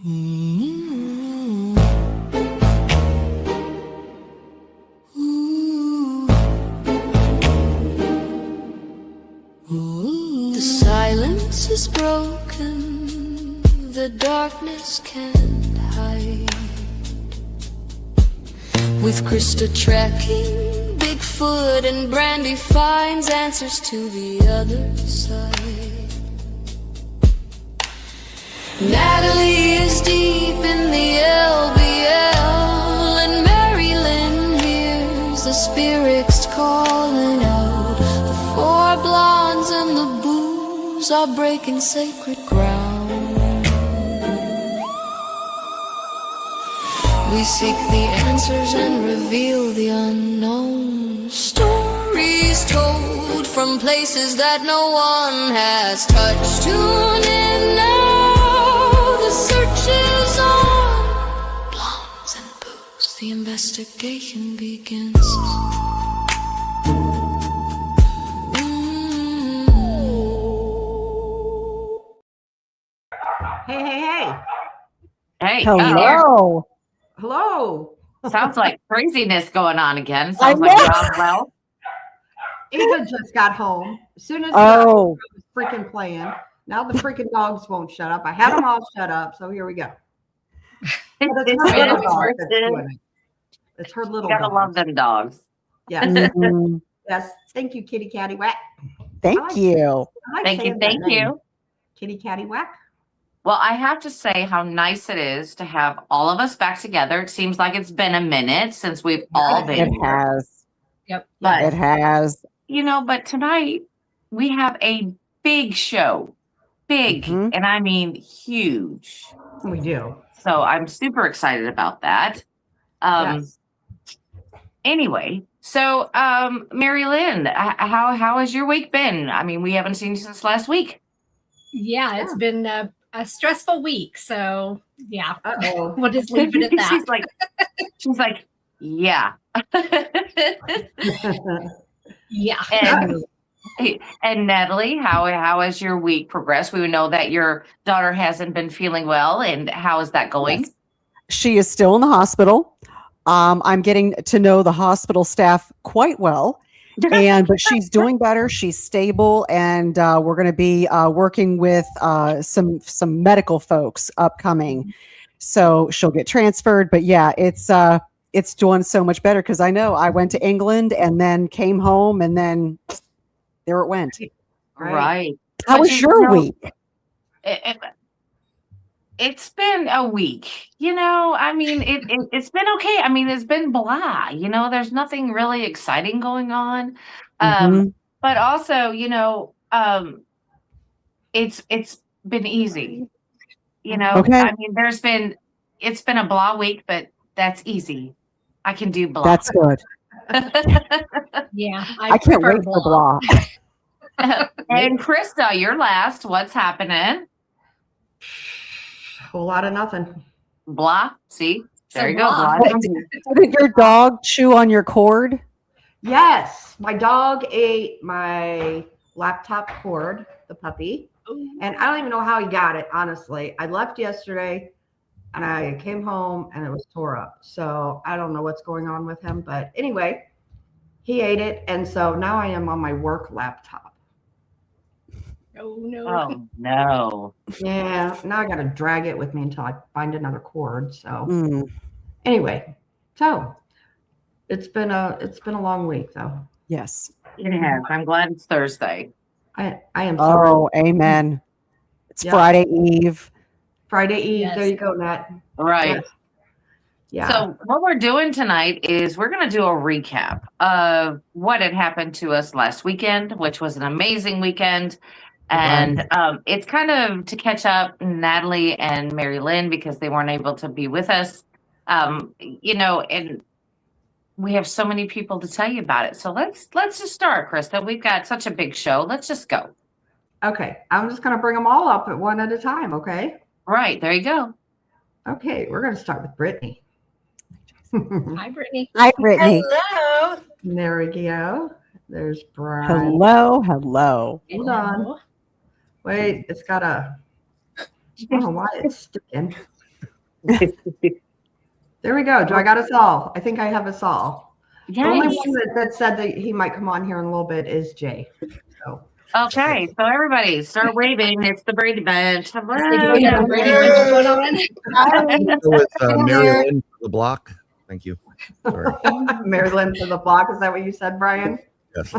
Mm-hmm. The silence is broken, the darkness can't hide. With Krista tracking Bigfoot and Brandy finds answers to the other side. Natalie is deep in the LBL, and MaryLynn hears the spirits calling out. The four blondes and the booze are breaking sacred ground. We seek the answers and reveal the unknown. Stories told from places that no one has touched. Tune in now, the search is on. Blondes and booze, the investigation begins. Hey. Hey. Hello. Hello. Sounds like craziness going on again. Sounds like John well. Ava just got home. As soon as Oh, was freaking playing. Now the freaking dogs won't shut up. I had them all shut up, so here we go. But it's her little dog that's doing it. It's her little You gotta dog. love them dogs. Yes. mhm. Yes. Thank you, kitty catty whack. Thank you. I like Thank you. saying that Thank name. you. Kitty catty whack. Well, I have to say how nice it is to have all of us back together. It seems like it's been a minute since we've all been It here. has. Yep. But, It has. but tonight we have a big show. Big, Mhm. and I mean huge. We do. So I'm super excited about that. Yes. Anyway, so MaryLynn, how has your week been? I mean, we haven't seen you since last week. Yeah, it's been a stressful week. So yeah, Uh-oh. we'll just leave it at that. she's like, yeah. Yeah. And Natalie, how has your week progressed? We know that your daughter hasn't been feeling well, and how is that going? Yes. She is still in the hospital. I'm getting to know the hospital staff quite well, but she's doing better. She's stable, and we're going to be working with some medical folks upcoming. So she'll get transferred. But yeah, it's doing so much better because I know I went to England and then came home, and then there it went. Right. How But was your week? It's been a week, I mean, it's been okay. I mean, it's been blah, there's nothing really exciting going on. Mhm. But also, it's been easy, Okay. I mean, it's been a blah week, but that's easy. I can do blah. That's good. Yeah. I can't wait for blah. And Krista, you're last. What's happening? Whole lot of nothing. Blah. See? There you go. blah. Blah. Did your dog chew on your cord? Yes, my dog ate my laptop cord, the puppy, and I don't even know how he got it, honestly. I left yesterday and I came home and it was tore up. So I don't know what's going on with him, but anyway, he ate it. And so now I am on my work laptop. Oh no. Oh, no. Yeah, now I got to drag it with me until I find another cord. So Mm, anyway, so it's been a long week though. yes. It has. I'm glad it's Thursday. I am so ready. Oh, amen. It's Yeah. Friday Eve. Friday Eve. Yes. There you go, Nat. Right. Yes. Yeah. So what we're doing tonight is we're going to do a recap of what had happened to us last weekend, which was an amazing weekend. And it's kind of to catch up Natalie and MaryLynn because they weren't able to be with us. And we have so many people to tell you about it. So let's just start, Krista. We've got such a big show. Let's just go. Okay. I'm just going to bring them all up at one at a time. Okay. Right. There you go. Okay. We're going to start with Brittany. Hi, Brittany. Hi, Brittany. Hello. There we go. There's Brian. Hello. Hold on. Wait, it's got a. I don't know why it's sticking. There we go. Do I got us all? I think I have us all. The only Yes. one that said that he might come on here in a little bit is Jay. So Okay, so everybody start waving. It's the Brady Bunch. Hello. We have a Brady Bunch going on. With MaryLynn for the block. Thank you. Sorry. MaryLynn for the block. Is that what you said, Brian? Yes.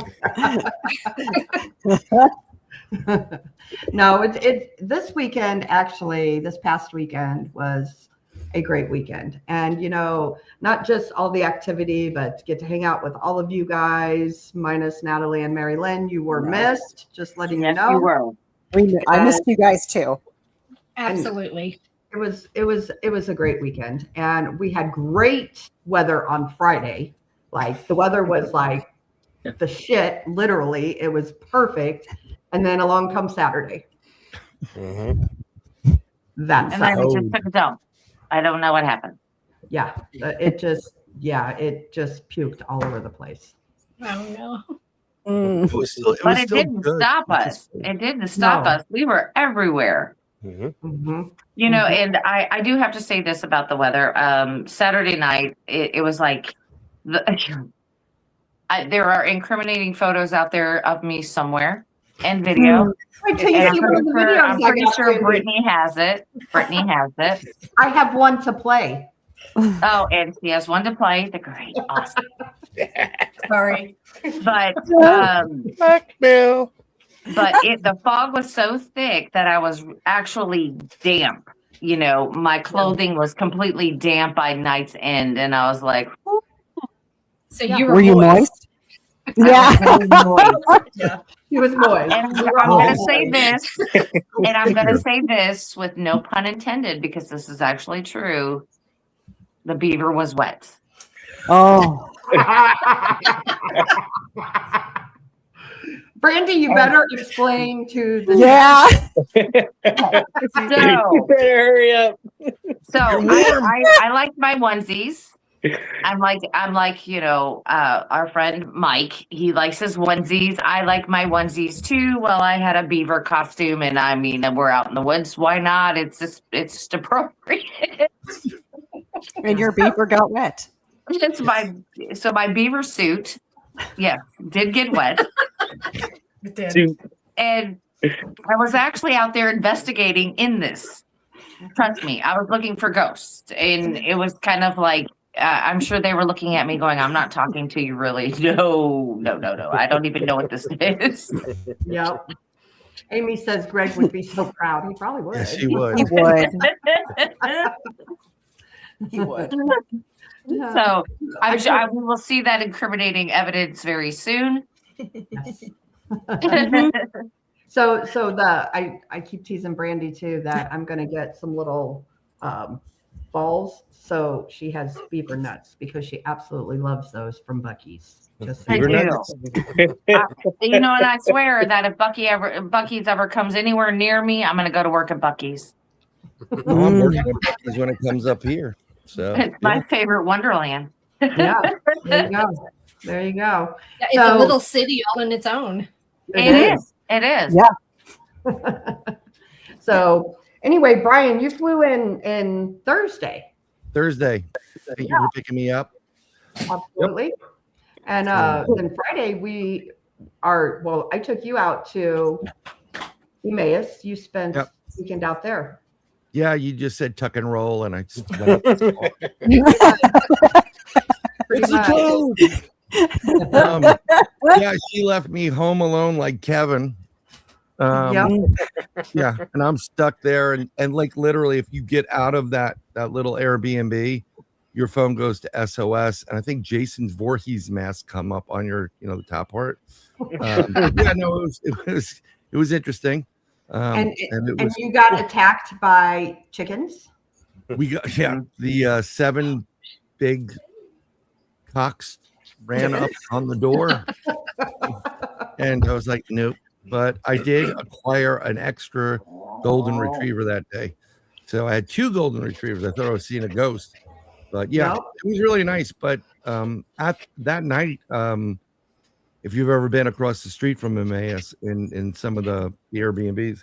No, it this weekend, actually, this past weekend was a great weekend. And, you know, not just all the activity, but to get to hang out with all of you guys, minus Natalie and MaryLynn. You were missed, just letting you Yes, know. you were. I missed you guys too. Absolutely. It was a great weekend. And we had great weather on Friday. Like the weather was like the shit, literally. It was perfect. And then along comes Saturday. That's And then it just took a dump. I don't know what happened. yeah, it just puked all over the place. Oh no. It was still, But it still didn't good. stop us. It didn't stop us. We were everywhere. Mm-hmm. You know, and I do have to say this about the weather. Saturday night, it was like, there are incriminating photos out there of me somewhere and video. Wait till you And see one of the videos. I'm pretty sure Brittany has it. Brittany has it. I have one to play. Oh, and she has one to play. The great, awesome. Sorry. But Bill. but the fog was so thick that I was actually damp. You know, my clothing was completely damp by night's end, and I was like, So you were Were you moist. moist? Yeah. He was moist. and I'm going to say this, and I'm going to say this with no pun intended, because this is actually true. The beaver was wet. Oh. Brandy, you better explain to the Yeah. So, better hurry up. so I like my onesies. I'm like, you know, our friend Mike, he likes his onesies. I like my onesies too. Well, I had a beaver costume, and I mean, we're out in the woods. Why not? It's just appropriate. And your beaver got wet. It's my beaver suit, yeah, did get wet. It did. And I was actually out there investigating in this. Trust me, I was looking for ghosts, and it was kind of like, I'm sure they were looking at me going, I'm not talking to you, really. No. I don't even know what this is. Yep. Amy says Greg would be so proud. He probably would. Yes, he would. He would. He would. So I'm sure we will see that incriminating evidence very soon. So I keep teasing Brandy too that I'm gonna get some little balls. So she has beaver nuts because she absolutely loves those from Buc-ee's. Just I so do. you know. You know, and I swear that if Buc-ee's ever comes anywhere near me, I'm going to go to work at Buc-ee's. Oh, I'm working at Buc-ee's when it comes up here. So It's my favorite Wonderland. Yeah, there you go. There you go. Yeah, it's So- a little city all in its own. It is. It is. Yeah. So anyway, Brian, you flew in Thursday. Thursday, thank you for picking me up. Absolutely. And then Friday I took you out to Emmaus. You spent Yep. the weekend out there. Yeah, you just said tuck and roll, and I just went up. Pretty much. Yeah, she left me home alone like Kevin. Yep. Yeah, and I'm stuck there, and like literally, if you get out of that little Airbnb, your phone goes to SOS, and I think Jason's Voorhees mask come up on your, the top part. Yeah, no, it was interesting. And it was, you got attacked by chickens. we got the 7 big cocks ran up on the door, and I was like, nope. But I did acquire an extra golden retriever that day. So I had 2 golden retrievers. I thought I was seeing a ghost. But yeah, Yep. it was really nice. But at that night, if you've ever been across the street from Emmaus in some of the Airbnbs,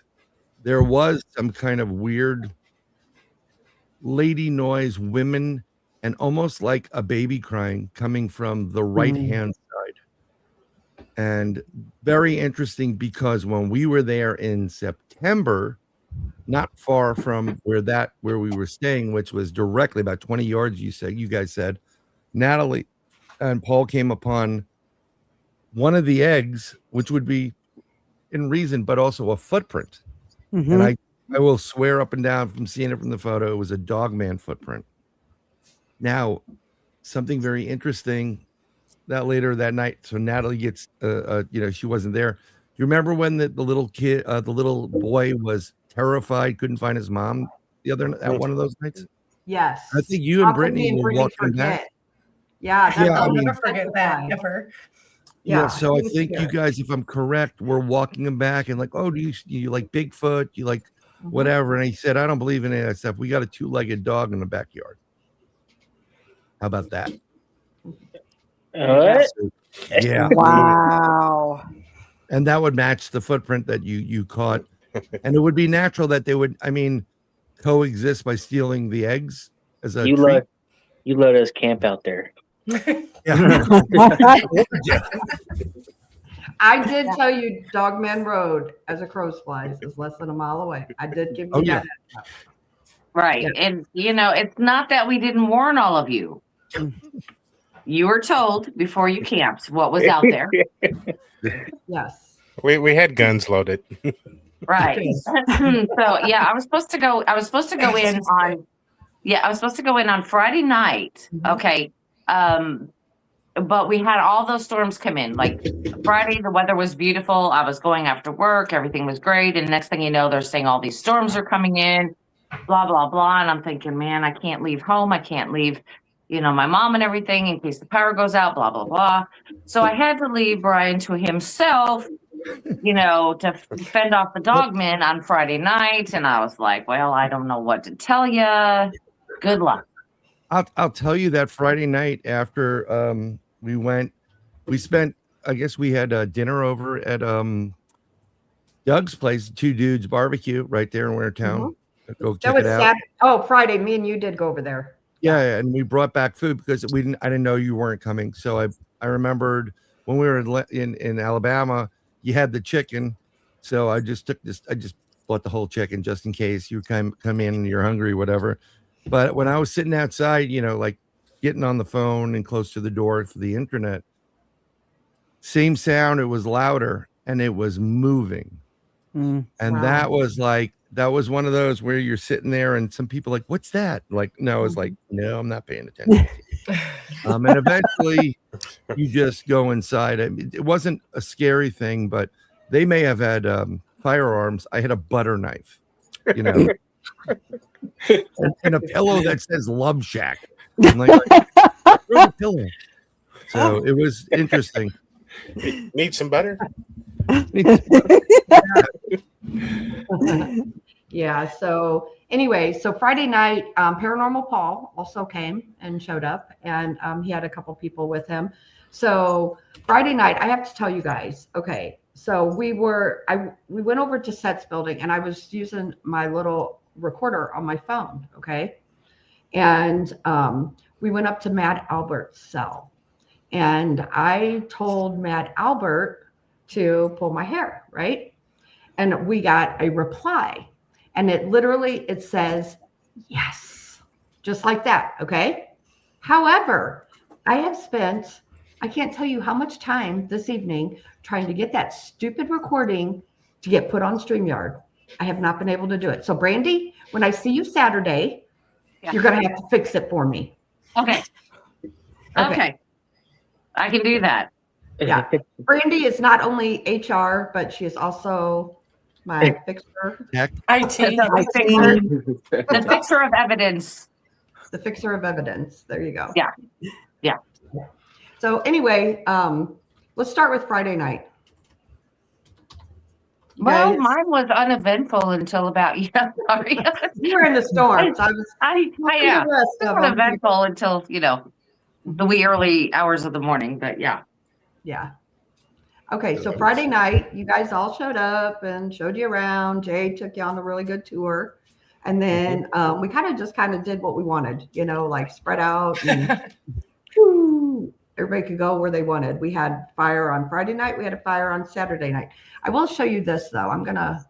there was some kind of weird lady noise, women, and almost like a baby crying coming from the right hand side. And very interesting because when we were there in September, not far from where we were staying, which was directly about 20 yards, you guys said, Natalie and Paul came upon one of the eggs, which would be in reason, but also a footprint. And I will swear up and down from seeing it from the photo, it was a dogman footprint. Now, something very interesting that later that night. So Natalie gets, she wasn't there. You remember when the little kid, the little boy was terrified, couldn't find his mom at one of those nights? Yes. I think you and Brittany were walking back. Yeah, I'll never forget that ever. Yeah, so I think you guys, if I'm correct, were walking him back and like, oh, do you like Bigfoot? You like whatever? And he said, I don't believe in any of that stuff. We got a 2-legged dog in the backyard. How about that? What? Yeah. Wow. And that would match the footprint that you caught. And it would be natural that they would, coexist by stealing the eggs as a treat. You let us camp out there. Yeah. I did tell you Dogman Road as a crow's flies is less than a mile away. I did give you that. Right. Yeah. And, it's not that we didn't warn all of you. You were told before you camped what was out there. Yes. We had guns loaded. Right. So yeah, I was supposed to go in on Friday night. Okay. But we had all those storms come in. Like Friday, the weather was beautiful. I was going after work. Everything was great. And next thing you know, they're saying all these storms are coming in, blah, blah, blah. And I'm thinking, man, I can't leave home. I can't leave, my mom and everything in case the power goes out, blah, blah, blah. So I had to leave Brian to himself, to fend off the dogmen on Friday night. And I was like, well, I don't know what to tell you. Good luck. I'll tell you that Friday night after we spent, I guess we had dinner over at Doug's place, Two Dudes Barbecue right there in Wintertown. Go check it out. Friday. Me and you did go over there. Yeah, and we brought back food because I didn't know you weren't coming. So I remembered when we were in Alabama, you had the chicken. So I just bought the whole chicken just in case you come in and you're hungry, whatever. But when I was sitting outside, like getting on the phone and close to the door for the internet, same sound, it was louder and it was moving. And that was one of those where you're sitting there and some people like, what's that? Like, no, it's like, no, I'm not paying attention. And eventually you just go inside. It wasn't a scary thing, but they may have had firearms. I had a butter knife, and a pillow that says Love Shack. I'm like, throw the pillow. So it was interesting. Need some butter? Yeah. So anyway, Friday night, Paranormal Paul also came and showed up, and he had a couple people with him. So Friday night, I have to tell you guys. Okay, so we went over to Seth's building, and I was using my little recorder on my phone. Okay, and we went up to Matt Albert's cell, and I told Matt Albert to pull my hair, right? And we got a reply, and it says yes, just like that. Okay. However, I can't tell you how much time this evening trying to get that stupid recording to get put on StreamYard. I have not been able to do it. So Brandy, when I see you Saturday, you're going to have to fix it for me. Okay. I can do that. Yeah. Brandy is not only HR, but she is also my fixer. IT. The fixer of evidence. The fixer of evidence. There you go. Yeah. Yeah. So anyway, let's start with Friday night. Well, mine was uneventful until about sorry. You were in the storms. It was uneventful until the wee early hours of the morning. But yeah. Yeah. Okay, so Friday night, you guys all showed up and showed you around. Jay took you on a really good tour. And then we kind of did what we wanted, like spread out and whoo, everybody could go where they wanted. We had fire on Friday night. We had a fire on Saturday night. I will show you this though. I'm gonna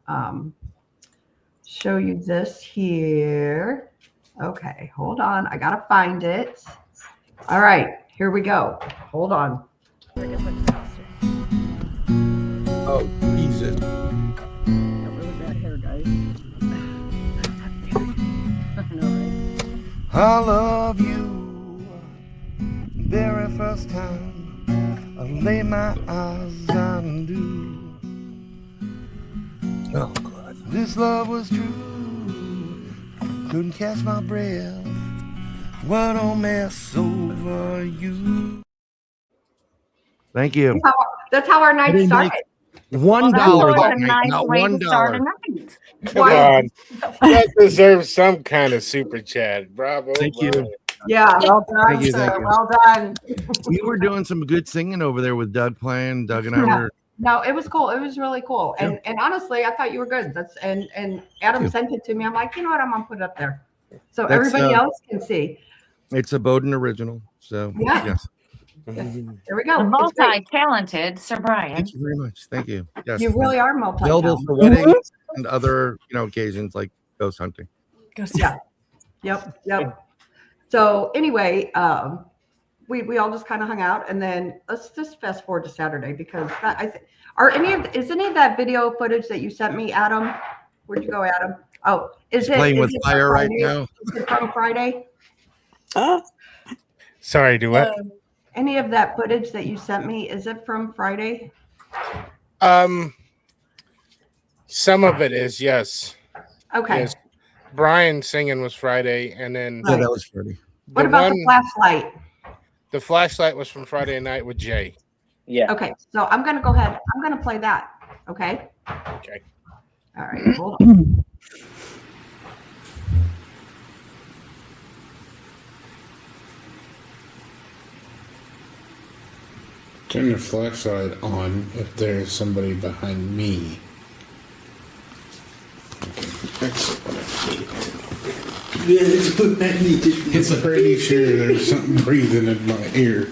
show you this here. Okay, hold on. I gotta find it. All right, here we go. Hold on. Oh, Jesus. I love you. Very first time I lay my eyes on you. Oh God. This love was true. Couldn't catch my breath. Why don't mess over you? Thank you. That's how our night started. $1 That's always that a night, nice not way to start a $1. night. Come on. That deserves some kind of super chat. Bravo. Thank you. bravo. Yeah, well done, Thank you, sir. thank you. Well done. We were doing some good singing over there with Doug playing. Doug and I were. No, it was cool. It was really cool. And honestly, I thought you were good. And Adam sent it to me. I'm like, you know what? I'm gonna put it up there so That's, everybody else can see. It's a Bowden original. So Yeah. yes. Yes. There we go. The It's great. multi-talented Sir Brian. Thank you very much. Thank you. Yes. You really are Available multi-talented. for weddings and other occasions like ghost hunting. Yeah. Yep. So anyway, we all just kind of hung out, and then let's just fast forward to Saturday because is any of that video footage that you sent me, Adam? Where'd you go, Adam? Oh, is it Playing with from fire right Friday? now. Is it from Friday? Sorry, do what? Any of that footage that you sent me, is it from Friday? Some of it is, yes. Okay. Yes. Brian singing was Friday, and then Yeah, that was Friday. What about the flashlight? The flashlight was from Friday night with Jay. Yeah. Okay, so I'm gonna go ahead. I'm gonna play that. Okay. Okay. All right. Hold on. Turn the flashlight on if there's somebody behind me. Okay, that's what I need. That's what I need. It's pretty sure there's something breathing in my ear.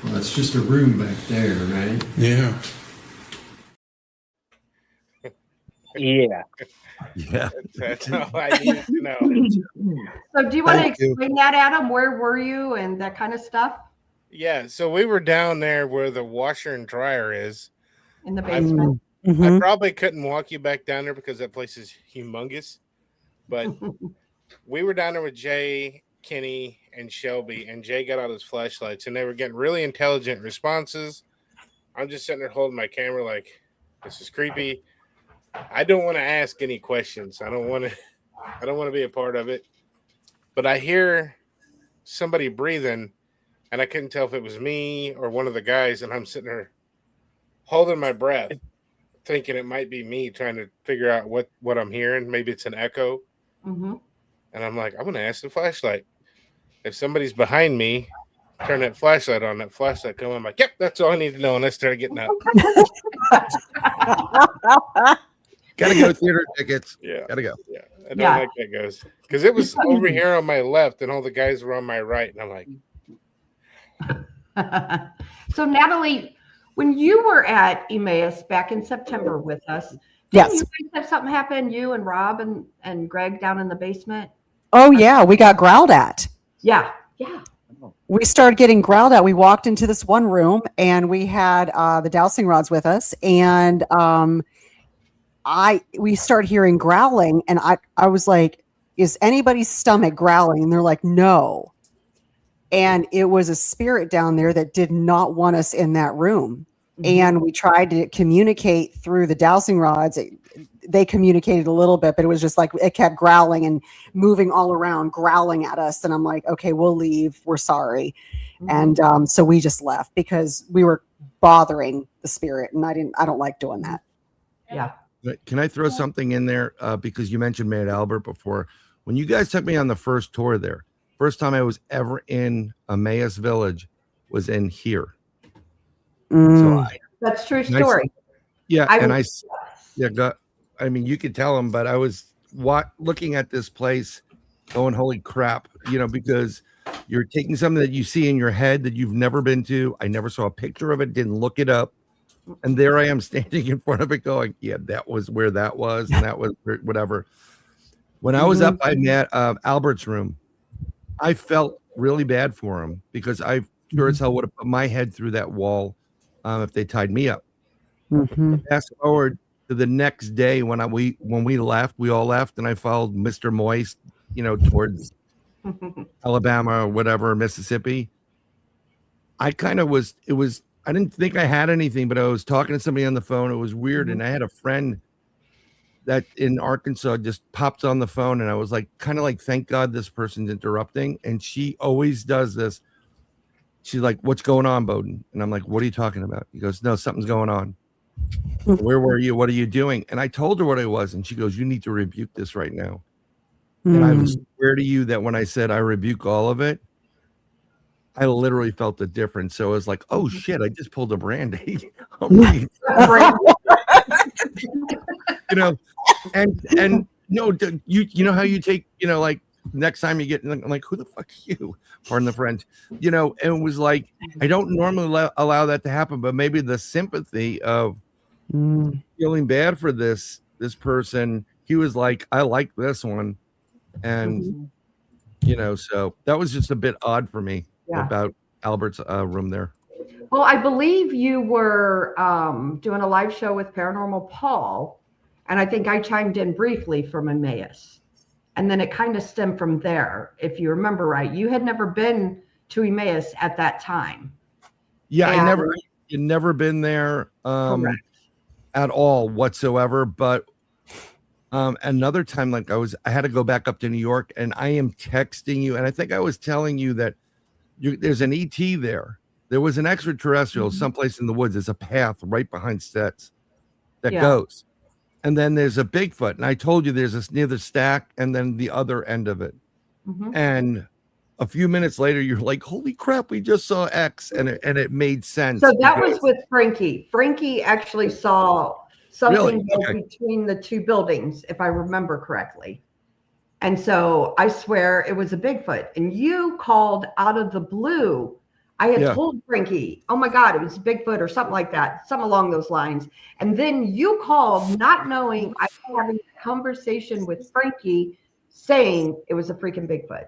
Well, that's just a room back there, right? Yeah. Yeah. Yeah. That's all I need to know. So do you want to Thank you. explain that, Adam? Where were you and that kind of stuff Yeah, so we were down there where the washer and dryer is. in the basement? I probably couldn't walk you back down there because that place is humongous. But we were down there with Jay, Kenny, and Shelby, and Jay got out his flashlights, and they were getting really intelligent responses. I'm just sitting there holding my camera like, this is creepy. I don't want to ask any questions. I don't want to be a part of it. But I hear somebody breathing, and I couldn't tell if it was me or one of the guys, and I'm sitting there holding my breath, thinking it might be me trying to figure out what I'm hearing. Maybe it's an echo. Mm-hmm. And I'm like, I'm going to ask the flashlight. If somebody's behind me, turn that flashlight on. That flashlight come on. I'm like, yep, that's all I need to know. And I started getting up. Gotta go theater tickets. Yeah. Gotta go. Yeah. I don't like that goes. Because it was over here on my left and all the guys were on my right. And I'm like, So Natalie, when you were at Emmaus back in September with us, Yes. didn't you guys have something happen, you and Rob and Greg down in the basement? Oh yeah, we got growled at. Yeah. We started getting growled at. We walked into this one room and we had the dowsing rods with us, and we started hearing growling, and I was like, is anybody's stomach growling? And they're like, no. And it was a spirit down there that did not want us in that room. Mm-hmm. And we tried to communicate through the dowsing rods. They communicated a little bit, but it was just like it kept growling and moving all around, growling at us. And I'm like, okay, we'll leave. We're sorry. Mm-hmm. And so we just left because we were bothering the spirit, and I don't like doing that. Yeah. Can I throw something in there? Because you mentioned Maid Albert before. When you guys took me on the first tour there, first time I was ever in Emmaus Village was in here. That's true story. Yeah. I mean, you could tell him, but I was looking at this place going, holy crap, because you're taking something that you see in your head that you've never been to. I never saw a picture of it, didn't look it up. And there I am standing in front of it going, yeah, that was where that was. And that was whatever. When I was up, I met Albert's room. I felt really bad for him because I sure as hell would have put my head through that wall if they tied me up. Fast forward to the next day when we left, we all left, and I followed Mr. Moist, towards Alabama or whatever, Mississippi. I didn't think I had anything, but I was talking to somebody on the phone. It was weird. And I had a friend that in Arkansas just popped on the phone, and I was like, kind of like, thank God this person's interrupting. And she always does this. She's like, what's going on, Bowden? And I'm like, what are you talking about? He goes, no, something's going on. Where were you? What are you doing? And I told her what I was, and she goes, you need to rebuke this right now. And I swear to you that when I said I rebuke all of it, I literally felt the difference. So I was like, oh shit, I just pulled a Brandy. And no, you know how you take, like next time you get, I'm like, who the fuck are you? Pardon the French, and it was like, I don't normally allow that to happen, but maybe the sympathy of feeling bad for this person, he was like, I like this one. And, so that was just a bit odd for me about Albert's room there. Well, I believe you were doing a live show with Paranormal Paul, and I think I chimed in briefly from Emmaus. And then it kind of stemmed from there, if you remember right. You had never been to Emmaus at that time. Yeah, I never been there at all whatsoever. But another time, like I had to go back up to New York, and I am texting you, and I think I was telling you that there's an ET there. There was an extraterrestrial someplace in the woods. There's a path right behind sets that goes. And then there's a Bigfoot. And I told you there's this near the stack and then the other end of it. And a few minutes later, you're like, holy crap, we just saw X. And it made sense. So that was with Frankie. Frankie actually saw something go between the two buildings, if I remember correctly. And so I swear it was a Bigfoot. And you called out of the blue. I had told Frankie, oh my God, it was Bigfoot or something like that, something along those lines. And then you called not knowing I was having a conversation with Frankie saying it was a freaking Bigfoot.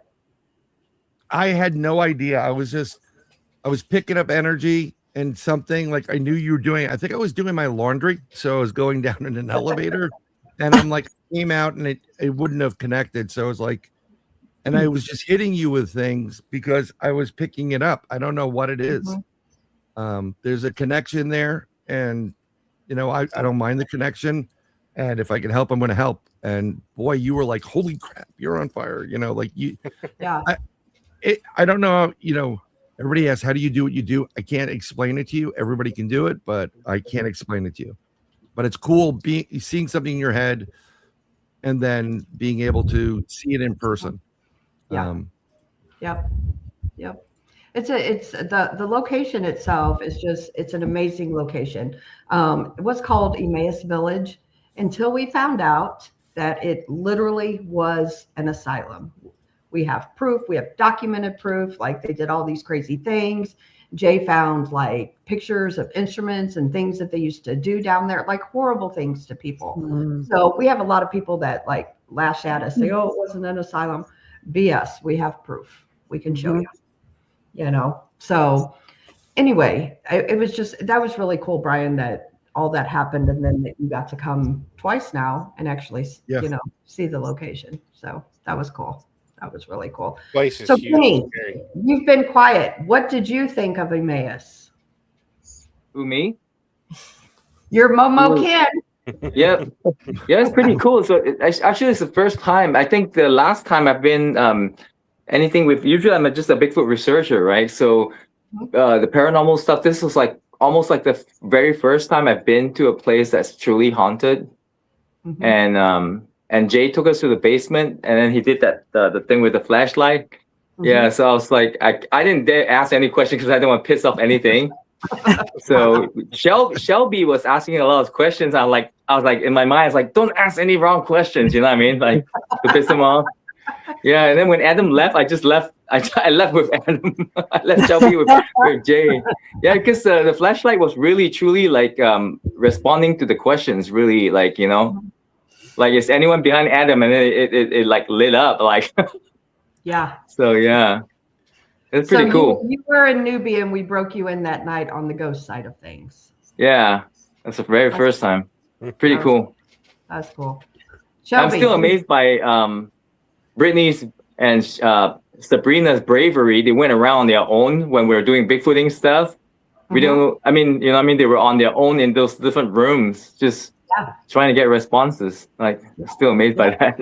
I had no idea. I was picking up energy and something like I knew you were doing. I think I was doing my laundry. So I was going down in an elevator and I'm like, came out and it wouldn't have connected. So I was like, and I was just hitting you with things because I was picking it up. I don't know what it is. There's a connection there, and I don't mind the connection. And if I can help, I'm going to help. And boy, you were like, "Holy crap, you're on fire!" Like you. Yeah. I don't know. Everybody asks, "How do you do what you do?" I can't explain it to you. Everybody can do it, but I can't explain it to you. But it's cool seeing something in your head, and then being able to see it in person. Yep. It's the location itself is it's an amazing location. It was called Emmaus Village until we found out that it literally was an asylum. We have proof, we have documented proof, like they did all these crazy things. Jay found like pictures of instruments and things that they used to do down there, like horrible things to people. So we have a lot of people that like lash at us, say, oh, it wasn't an asylum. BS. We have proof. We can show you, So anyway, it was that was really cool, Brian, that all that happened. And then that you got to come twice now and actually, see the location. So that was cool. That was really cool. Place is so huge. Kenny, you've been quiet. What did you think of Emmaus? Who, me? Your Momo kid. Yeah, it's pretty cool. So actually, it's the first time. I think the last time I've been anything with. Usually, I'm just a Bigfoot researcher, right? So the paranormal stuff. This was like almost like the very first time I've been to a place that's truly haunted. And Jay took us to the basement, and then he did that the thing with the flashlight. Yeah, so I was like, I didn't dare ask any questions because I didn't want to piss off anything. So Shelby was asking a lot of questions. I was like in my mind, I was like, don't ask any wrong questions. You know what I mean? Like to piss him off. Yeah. And then when Adam left, I just left. I left with Adam. I left Shelby with Jay. Yeah, because the flashlight was really truly like responding to the questions. Really, like, you know, like is anyone behind Adam? And then it like lit up like. Yeah. So yeah. It's pretty cool. You were a newbie and we broke you in that night on the ghost side of things. Yeah, that's the very first time. Pretty cool. That's cool. Shelby, I'm still amazed by Brittany's and Sabrina's bravery. They went around on their own when we were doing Bigfooting stuff. We don't, I mean, you know what I mean? They were on their own in those different rooms, just trying to get responses. Like, still amazed by that.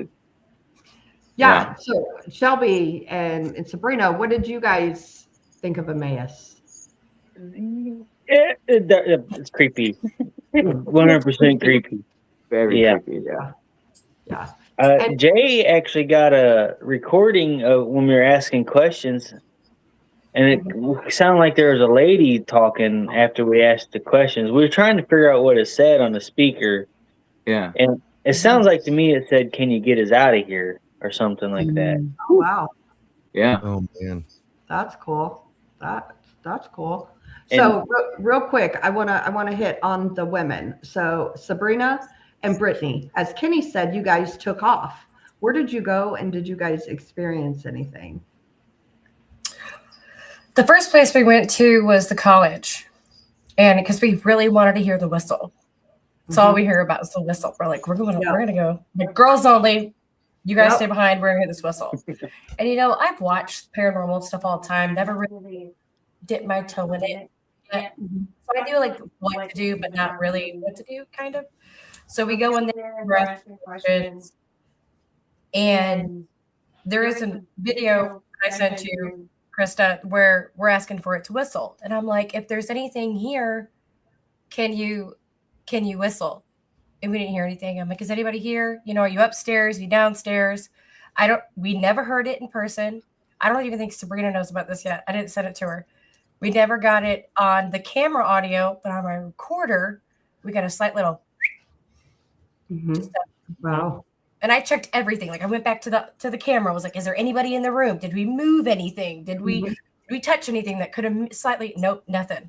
Yeah. So Shelby and Sabrina, what did you guys think of Emmaus? It's creepy. 100% creepy. Very creepy. Yeah. Jay actually got a recording of when we were asking questions, and it sounded like there was a lady talking after we asked the questions. We were trying to figure out what it said on the speaker. Yeah. And it sounds like to me it said, "Can you get us out of here?" or something like that. Oh, wow. Yeah. Oh man. That's cool. That's cool. So real quick, I wanna hit on the women. So Sabrina and Brittany, as Kenny said, you guys took off. Where did you go, and did you guys experience anything? The first place we went to was the college, and because we really wanted to hear the whistle. That's all we hear about is the whistle. We're like, we're gonna go. Like, girls only. You guys stay behind. We're gonna hear this whistle. And you know, I've watched paranormal stuff all the time. Never really dipped my toe in it. So I knew like what to do, but not really what to do, kind of. So we go in there, we're asking questions, and there is a video I sent to Krista where we're asking for it to whistle, and I'm like, if there's anything here, can you whistle? And we didn't hear anything. I'm like, is anybody here? You know, are you upstairs? Are you downstairs? We never heard it in person. I don't even think Sabrina knows about this yet. I didn't send it to her. We never got it on the camera audio, but on my recorder, we got a slight little. Wow. And I checked everything. Like, I went back to the camera. I was like, is there anybody in the room? Did we move anything? Did we touch anything that could have slightly? Nope, nothing.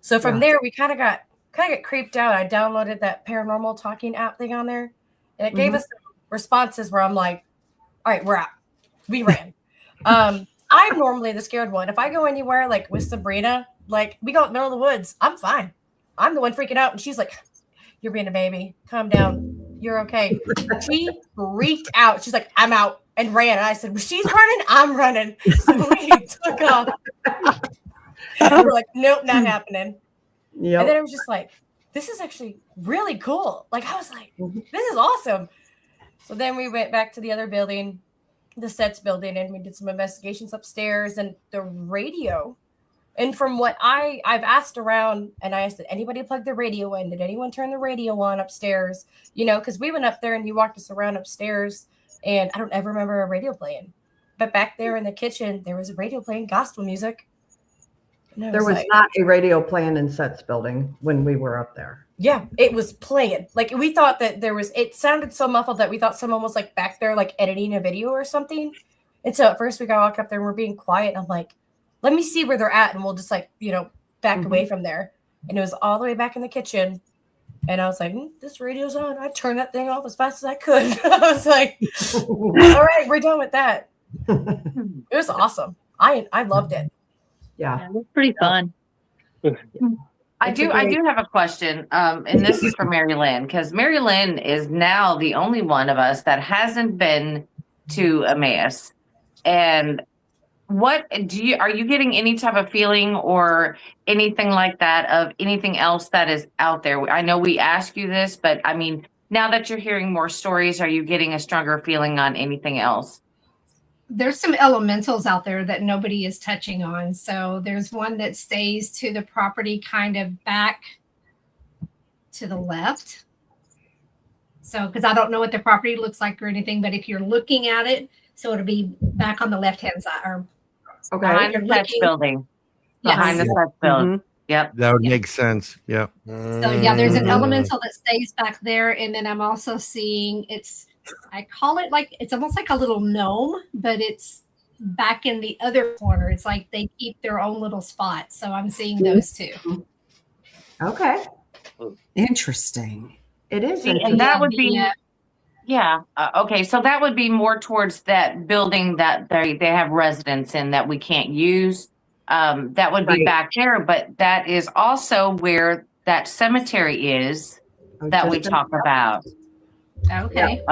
So from there, we kind of got creeped out. I downloaded that paranormal talking app thing on there, and it gave us responses where I'm like, all right, we're out. We ran. I'm normally the scared one. If I go anywhere like with Sabrina, like we go in the middle of the woods, I'm fine. I'm the one freaking out. And she's like, you're being a baby. Calm down. You're okay. She freaked out. She's like, I'm out, and ran. And I said, well, she's running, I'm running. So we took off. We're like, nope, not happening. Yep. And then I was just like, this is actually really cool. Like, I was like, this is awesome. So then we went back to the other building, the sets building, and we did some investigations upstairs and the radio. And from what I've asked around, and I asked, did anybody plug the radio in? Did anyone turn the radio on upstairs? You know, because we went up there and you walked us around upstairs, and I don't ever remember a radio playing. But back there in the kitchen, there was a radio playing gospel music. There was not a radio playing in sets building when we were up there. Yeah, it was playing. Like, we thought that it sounded so muffled that we thought someone was like back there, like editing a video or something. And so at first we got walk up there and we're being quiet. And I'm like, let me see where they're at. And we'll just like, you know, back away from there. And it was all the way back in the kitchen. And I was like, this radio's on. I turned that thing off as fast as I could. I was like, all right, we're done with that. It was awesome. I loved it. Yeah, it was pretty fun. I do have a question, and this is for MaryLynn, because MaryLynn is now the only one of us that hasn't been to Emmaus. And are you getting any type of feeling or anything like that of anything else that is out there? I know we asked you this, but I mean, now that you're hearing more stories, are you getting a stronger feeling on anything else? There's some elementals out there that nobody is touching on. So there's one that stays to the property kind of back to the left. So, because I don't know what the property looks like or anything, but if you're looking at it, so it'll be back on the left-hand side. Or behind the Sets building. Behind the Sets building. Yep. That would make sense. Yeah. So yeah, there's an elemental that stays back there, and then I'm also seeing I call it like it's almost like a little gnome, but it's back in the other corner. It's like they keep their own little spot. So I'm seeing those two. Okay. Interesting. It is. See, and that would be okay. So that would be more towards that building that they have residents in that we can't use. That would be back there, but that is also where that cemetery is that we talk about. Okay.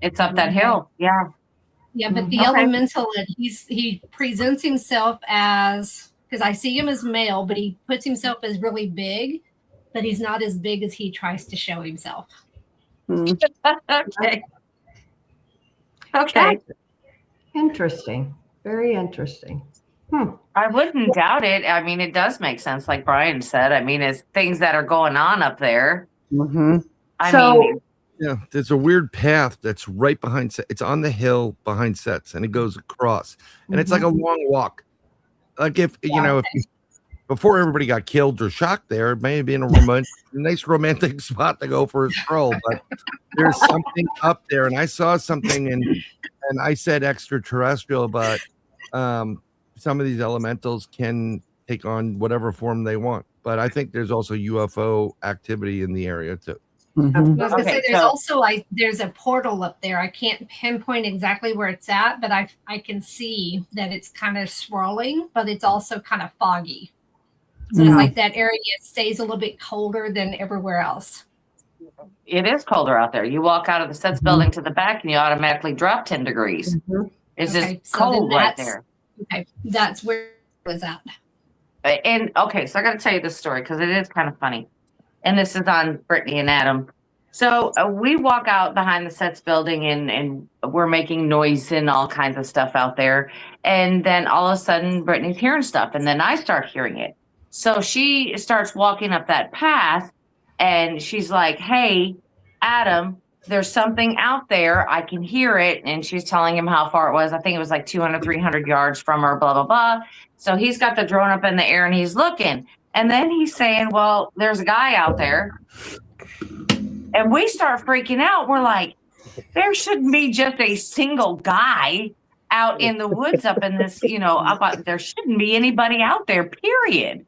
It's up that hill. Yeah. Yeah, but the elemental, he presents himself as, because I see him as male, but he puts himself as really big, but he's not as big as he tries to show himself. Okay. Okay. Interesting. Very interesting. I wouldn't doubt it. I mean, it does make sense, like Brian said. I mean, it's things that are going on up there. I mean, yeah, there's a weird path that's right behind set. It's on the hill behind sets, and it goes across, and it's like a long walk. Like if before everybody got killed or shot there, it may have been a nice romantic spot to go for a stroll. But there's something up there, and I saw something, and I said extraterrestrial, but some of these elementals can take on whatever form they want. But I think there's also UFO activity in the area too. I was gonna say there's also there's a portal up there. I can't pinpoint exactly where it's at, but I can see that it's kind of swirling, but it's also kind of foggy. So it's like that area stays a little bit colder than everywhere else. it is colder out there. You walk out of the sets building to the back and you automatically drop 10 degrees. It's just cold right there. Okay, that's where it was at. And okay, so I got to tell you this story because it is kind of funny. And this is on Brittany and Adam. So we walk out behind the sets building and we're making noise and all kinds of stuff out there. And then all of a sudden Brittany's hearing stuff and then I start hearing it. So she starts walking up that path and she's like, hey, Adam, there's something out there. I can hear it. And she's telling him how far it was. I think it was like 200, 300 yards from her, blah, blah, blah. So he's got the drone up in the air and he's looking. And then he's saying, well, there's a guy out there. And we start freaking out. We're like, there shouldn't be just a single guy out in the woods up in this, there shouldn't be anybody out there, period.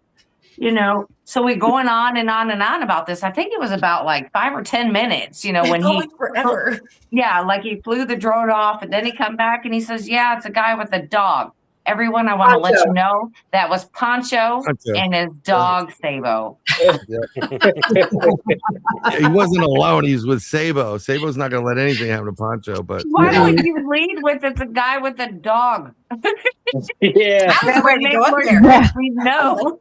So we're going on and on and on about this. I think it was about like 5 or 10 minutes, when he forever. Yeah, like he flew the drone off and then he come back and he says, yeah, it's a guy with a dog. Everyone, I want to let you know that was Poncho and his dog, Sabo. He wasn't alone. He's with Sabo. Sabo's not going to let anything happen to Poncho. But why don't you lead with it's a guy with a dog? Yeah. I was ready to go up there. We know.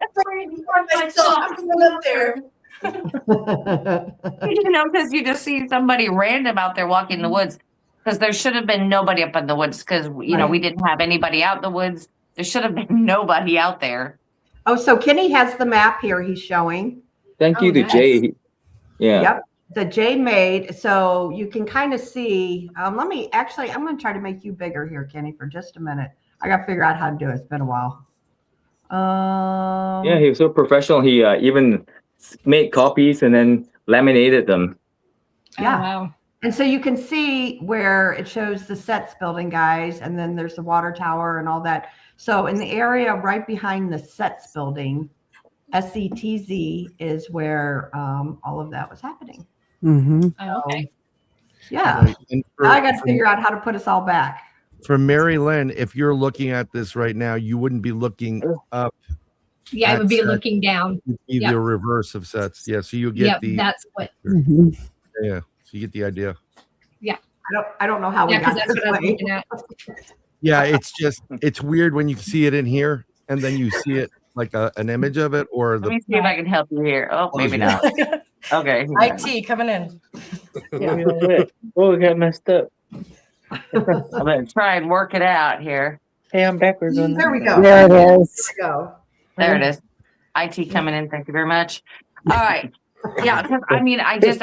I'm going up there. Because you just see somebody random out there walking in the woods. Because there should have been nobody up in the woods because, we didn't have anybody out in the woods. There should have been nobody out there. Oh, so Kenny has the map here he's showing. Thank you to Jay. Yeah. Yep. The Jay made. So you can kind of see. I'm going to try to make you bigger here, Kenny, for just a minute. I got to figure out how to do it. It's been a while. Yeah, he was so professional. He even made copies and then laminated them. Yeah. Oh, wow. And so you can see where it shows the sets building, guys, and then there's the water tower and all that. So in the area right behind the sets building, SETZ is where all of that was happening. Oh, okay. Yeah. Now I got to figure out how to put us all back. For MaryLynn, if you're looking at this right now, you wouldn't be looking up. Yeah, I would be looking down. It'd be the reverse of sets. Yeah, so you get that's what. Yeah. So you get the idea. Yeah. I don't know how we got that's this what I was way. looking at. Yeah, it's weird when you see it in here and then you see it like an image of it or Let me see if I can help you here. Oh, maybe not. Okay. IT coming in. Oh, it got messed up. I'm going to try and work it out here. Hey, I'm backwards on There we go. There it is. There we go. There it is. IT coming in. Thank you very much. All right. Yeah, because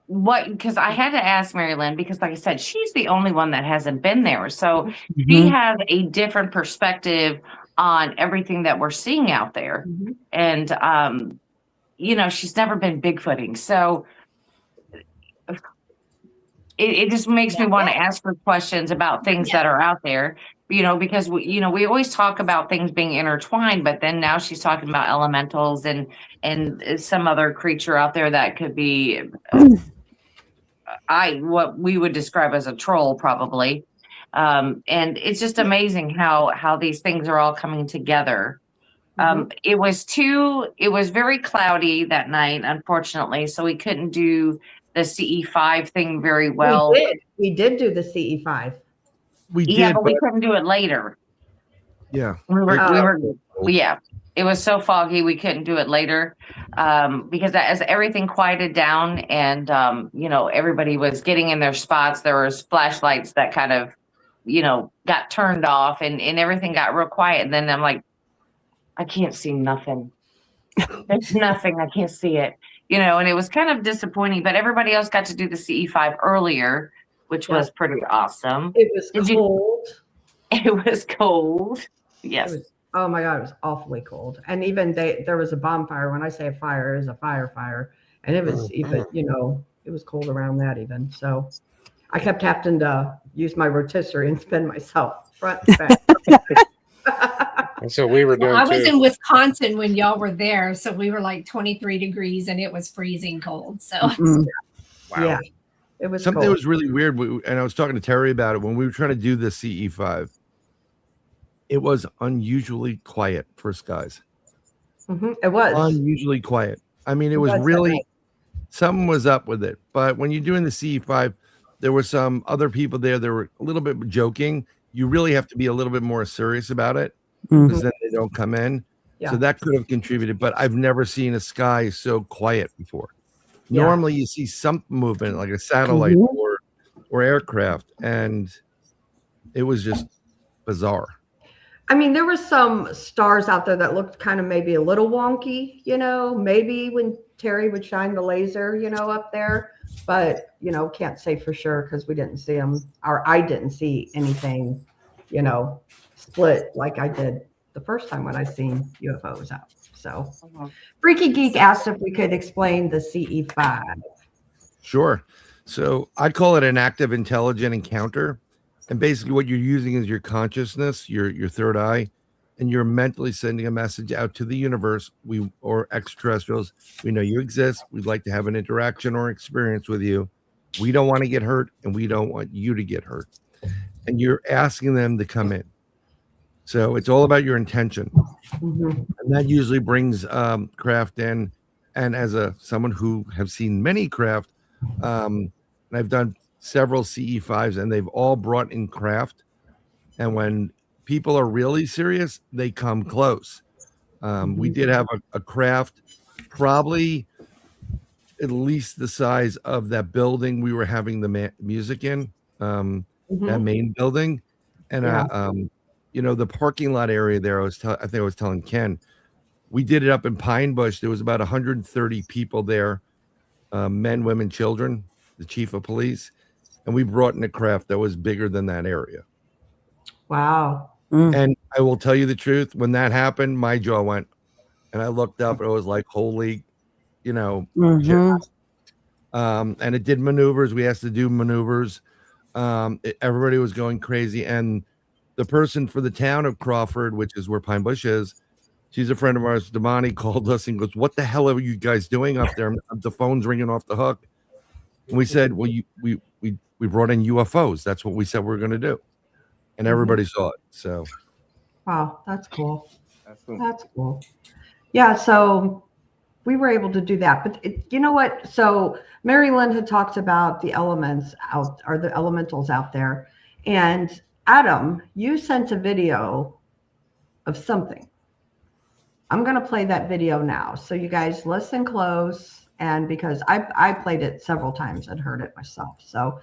because I had to ask MaryLynn because, like I said, she's the only one that hasn't been there. So she has a different perspective on everything that we're seeing out there. Mhm. And, she's never been Bigfooting. So it just makes me want to ask her questions about things that are out there, because we always talk about things being intertwined, but then now she's talking about elementals and some other creature out there that could be what we would describe as a troll, probably. And it's just amazing how these things are all coming together. It was very cloudy that night, unfortunately, so we couldn't do the CE5 thing very well. We did do the CE5. We did, but we couldn't do it later. Yeah. It was so foggy we couldn't do it later, because as everything quieted down and everybody was getting in their spots, there was flashlights that kind of got turned off and everything got real quiet. And then I'm like, I can't see nothing. There's nothing. I can't see it. And it was kind of disappointing, but everybody else got to do the CE5 earlier, which was pretty awesome. It was cold. It was cold. Yes. Oh my God, it was awfully cold. And even there was a bonfire. When I say a fire, it was a fire. And it was even, it was cold around that even. So I kept having to use my rotisserie and spin myself front and back. And so we were doing I was in Wisconsin when y'all were there, so we were like 23 degrees and it was freezing cold. So Wow. Yeah, it was something cold. that was really weird, and I was talking to Terry about it when we were trying to do the CE5. It was unusually quiet for skies. It was unusually quiet. I mean, it was really something was up with it. But when you're doing the CE5, there were some other people there that were a little bit joking. You really have to be a little bit more serious about it, because then they don't come in. Yeah. So that could have contributed, but I've never seen a sky so quiet before. Yeah. Normally you see some movement like a satellite or aircraft, and it was just bizarre. I mean, there were some stars out there that looked kind of maybe a little wonky, maybe when Terry would shine the laser, up there, but, can't say for sure because we didn't see them, or I didn't see anything, split like I did the first time when I seen UFOs out. So Freaky Geek asked if we could explain the CE5. Sure. So I call it an active intelligent encounter. And basically what you're using is your consciousness, your third eye, and you're mentally sending a message out to the universe, or extraterrestrials. We know you exist. We'd like to have an interaction or experience with you. We don't want to get hurt, and we don't want you to get hurt. And you're asking them to come in. So it's all about your intention. And that usually brings craft in. And as someone who have seen many craft, and I've done several CE5s, and they've all brought in craft. And when people are really serious, they come close. We did have a craft probably at least the size of that building we were having the music in, that main building. And the parking lot area there, I think I was telling Ken, we did it up in Pine Bush. There was about 130 people there, men, women, children, the chief of police. And we brought in a craft that was bigger than that area. Wow. And I will tell you the truth, when that happened, my jaw went, and I looked up, and it was like, holy, shit. And it did maneuvers. We asked to do maneuvers. Everybody was going crazy. And the person for the town of Crawford, which is where Pine Bush is, she's a friend of ours, Donny, called us and goes, what the hell are you guys doing up there? The phone's ringing off the hook. And we said, well, we brought in UFOs. That's what we said we were going to do. And everybody saw it. So, wow, that's cool. That's cool. Yeah, so we were able to do that. But you know what? So MaryLynn had talked about the elements out, or the elementals out there. And Adam, you sent a video of something. I'm going to play that video now. So you guys listen close. And because I played it several times and heard it myself. So,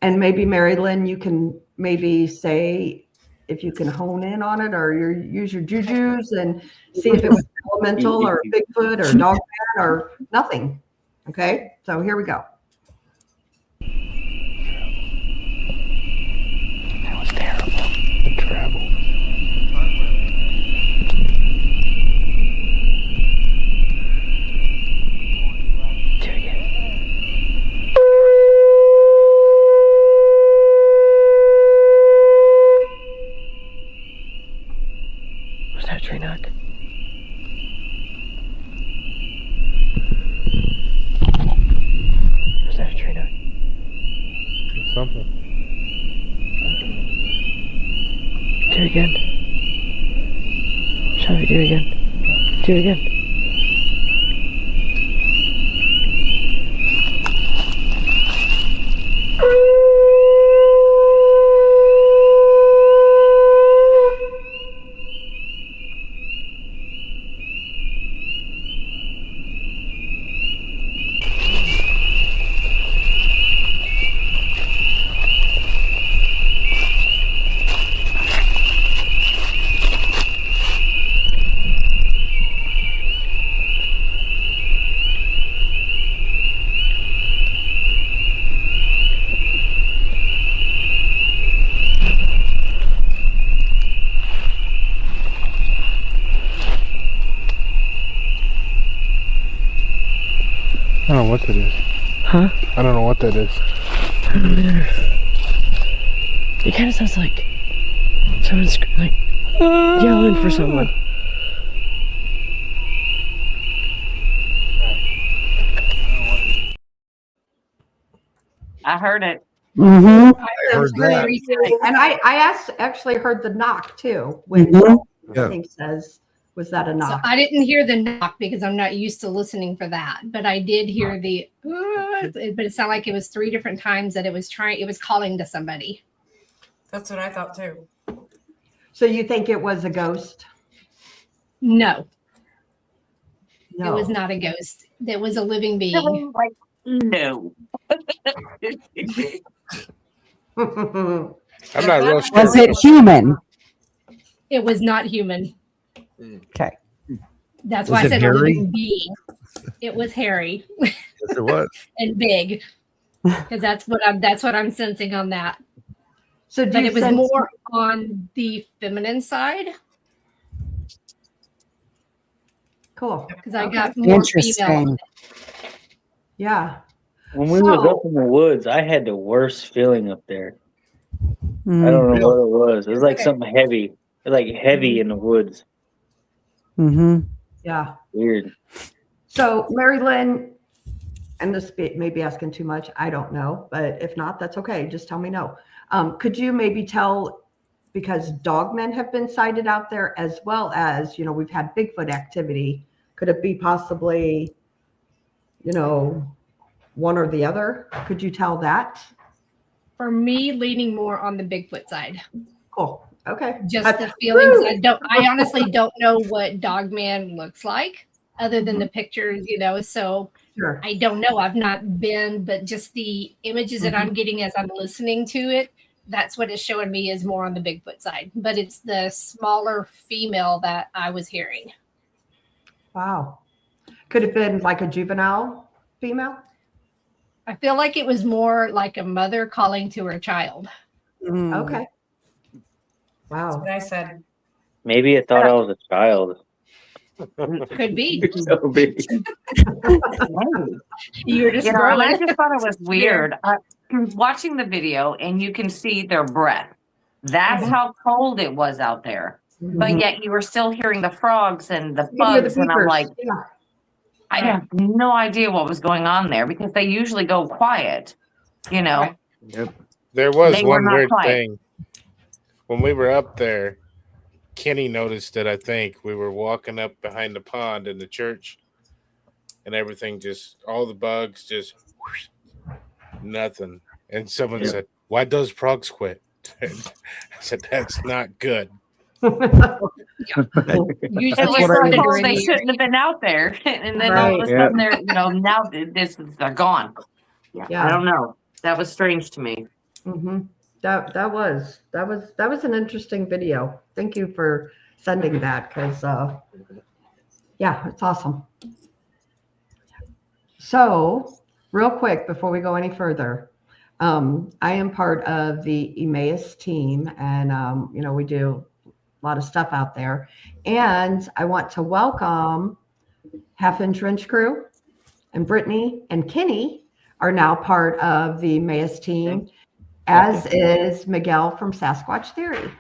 and maybe MaryLynn, you can maybe say if you can hone in on it, or use your jujus and see if it was elemental or Bigfoot or Dogman or nothing. Okay, so here we go. That was terrible. The travel. tree knock? Was that a tree knock? Something. Do it again. Shelby, do it again. Do it again. I don't know what that is. Huh? I don't know what that is. I don't know either. It kind of sounds like someone's like yelling for someone. I heard it. Mm-hmm. I heard that. And I actually heard the knock too, which Yeah. I think says, was that a So knock? I didn't hear the knock because I'm not used to listening for that, but I did hear the. But it sounded like it was 3 different times that it was calling to somebody. That's what I thought too. So you think it was a ghost? No, No. it was not a ghost. It was a living being. Like, no. I'm not real sure. Was it human? It was not human. Okay. That's Was why I it said hairy? a living being. It was hairy Yes, it was. and big, because that's what I'm sensing on that. So do But you it was sense- more on the feminine side Cool. because I got more Interesting. female. Yeah. When we was up in the woods, I had the worst feeling up there. Mm. I don't know what it was. It was like something heavy. It was like heavy in the woods. Mm-hmm. Yeah. Weird. So MaryLynn, and this may be asking too much. I don't know, but if not, that's okay. Just tell me no. Could you maybe tell, because dogmen have been sighted out there as well as, we've had Bigfoot activity. Could it be possibly, one or the other? Could you tell that? For me, leaning more on the Bigfoot side. Cool. Okay. Just the feelings. I honestly don't know what Dogman looks like other than the pictures, so Sure. I don't know. I've not been, but just the images that I'm getting as I'm listening to it, that's what it's showing me is more on the Bigfoot side. But it's the smaller female that I was hearing. Wow. Could have been like a juvenile female? I feel like it was more like a mother calling to her child. Okay. Wow. That's what I said. Maybe it thought I was a child. Could be. So big. You're just And I scrolling. just thought it was weird. Watching the video, and you can see their breath. That's how cold it was out there. But yet you were still hearing the frogs and the You hear the bugs, and I'm beepers. like, Yeah. I have no idea what was going on there because they usually go quiet, There was They were one not weird quiet. thing. When we were up there, Kenny noticed it, I think. We were walking up behind the pond in the church, and everything just, all the bugs just, whoosh, nothing. And someone said, "Why'd those frogs quit?" I said, "That's not good." Usually It it's was not so a cold green they area. shouldn't have been out there. And then all of a sudden they're, now they're gone. Yeah. I don't know. That was strange to me. That was an interesting video. Thank you for sending that because it's awesome. So real quick before we go any further, I am part of the Emmaus team, and we do a lot of stuff out there. And I want to welcome Half Inch Wrench Crew, and Brittany and Kenny are now part of the Emmaus team, as is Miguel from Sasquatch Theory.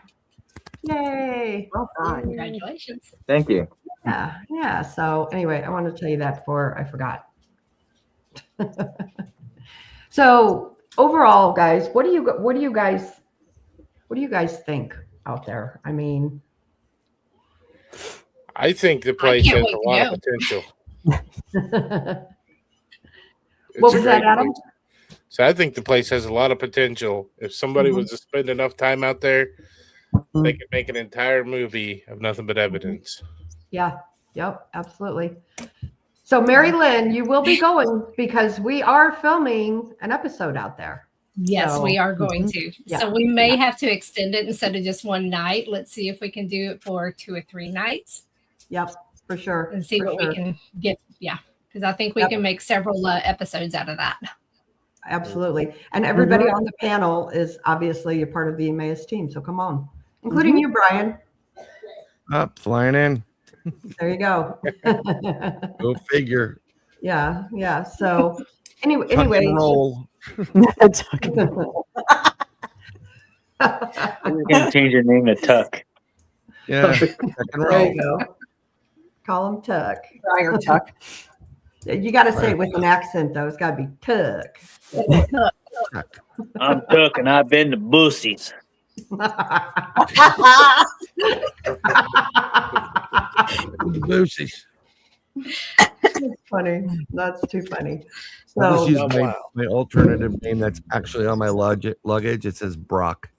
Yay. Well done. Congratulations. Thank you. Yeah. So anyway, I wanted to tell you that before I forgot. So overall, guys, what do you guys think out there? I mean, I think the place can't has wait a to lot go. of potential. what It's a was that, great Adam? place. So I think the place has a lot of potential. If somebody was to spend enough time out there, they could make an entire movie of nothing but evidence. Yeah. Yep. Absolutely. So MaryLynn, you will be going because we are filming an episode out there. Yes, So- we are going to. Yeah. So we may have to extend it instead of just one night. Let's see if we can do it for 2 or 3 nights Yep, for sure. and see for what sure. we can get. Yeah, because I think we Yep. can make several episodes out of that. Absolutely. And everybody on the panel is obviously a part of the Emmaus team. So come on, including you, Brian. Up, flying in. There you go. Go figure. Yeah. So anyway, Tuck and roll. We're gonna change your name to Tuck. Yeah. Tuck and There roll. you go. Call him Tuck. Brian Tuck. You got to say it with an accent, though. It's got to be Tuck. Tuck. I'm Tuck, and I've been to Bussies. Lucy's. Funny. That's too funny. I'll So just use my alternative name that's actually on my luggage. It says Brock.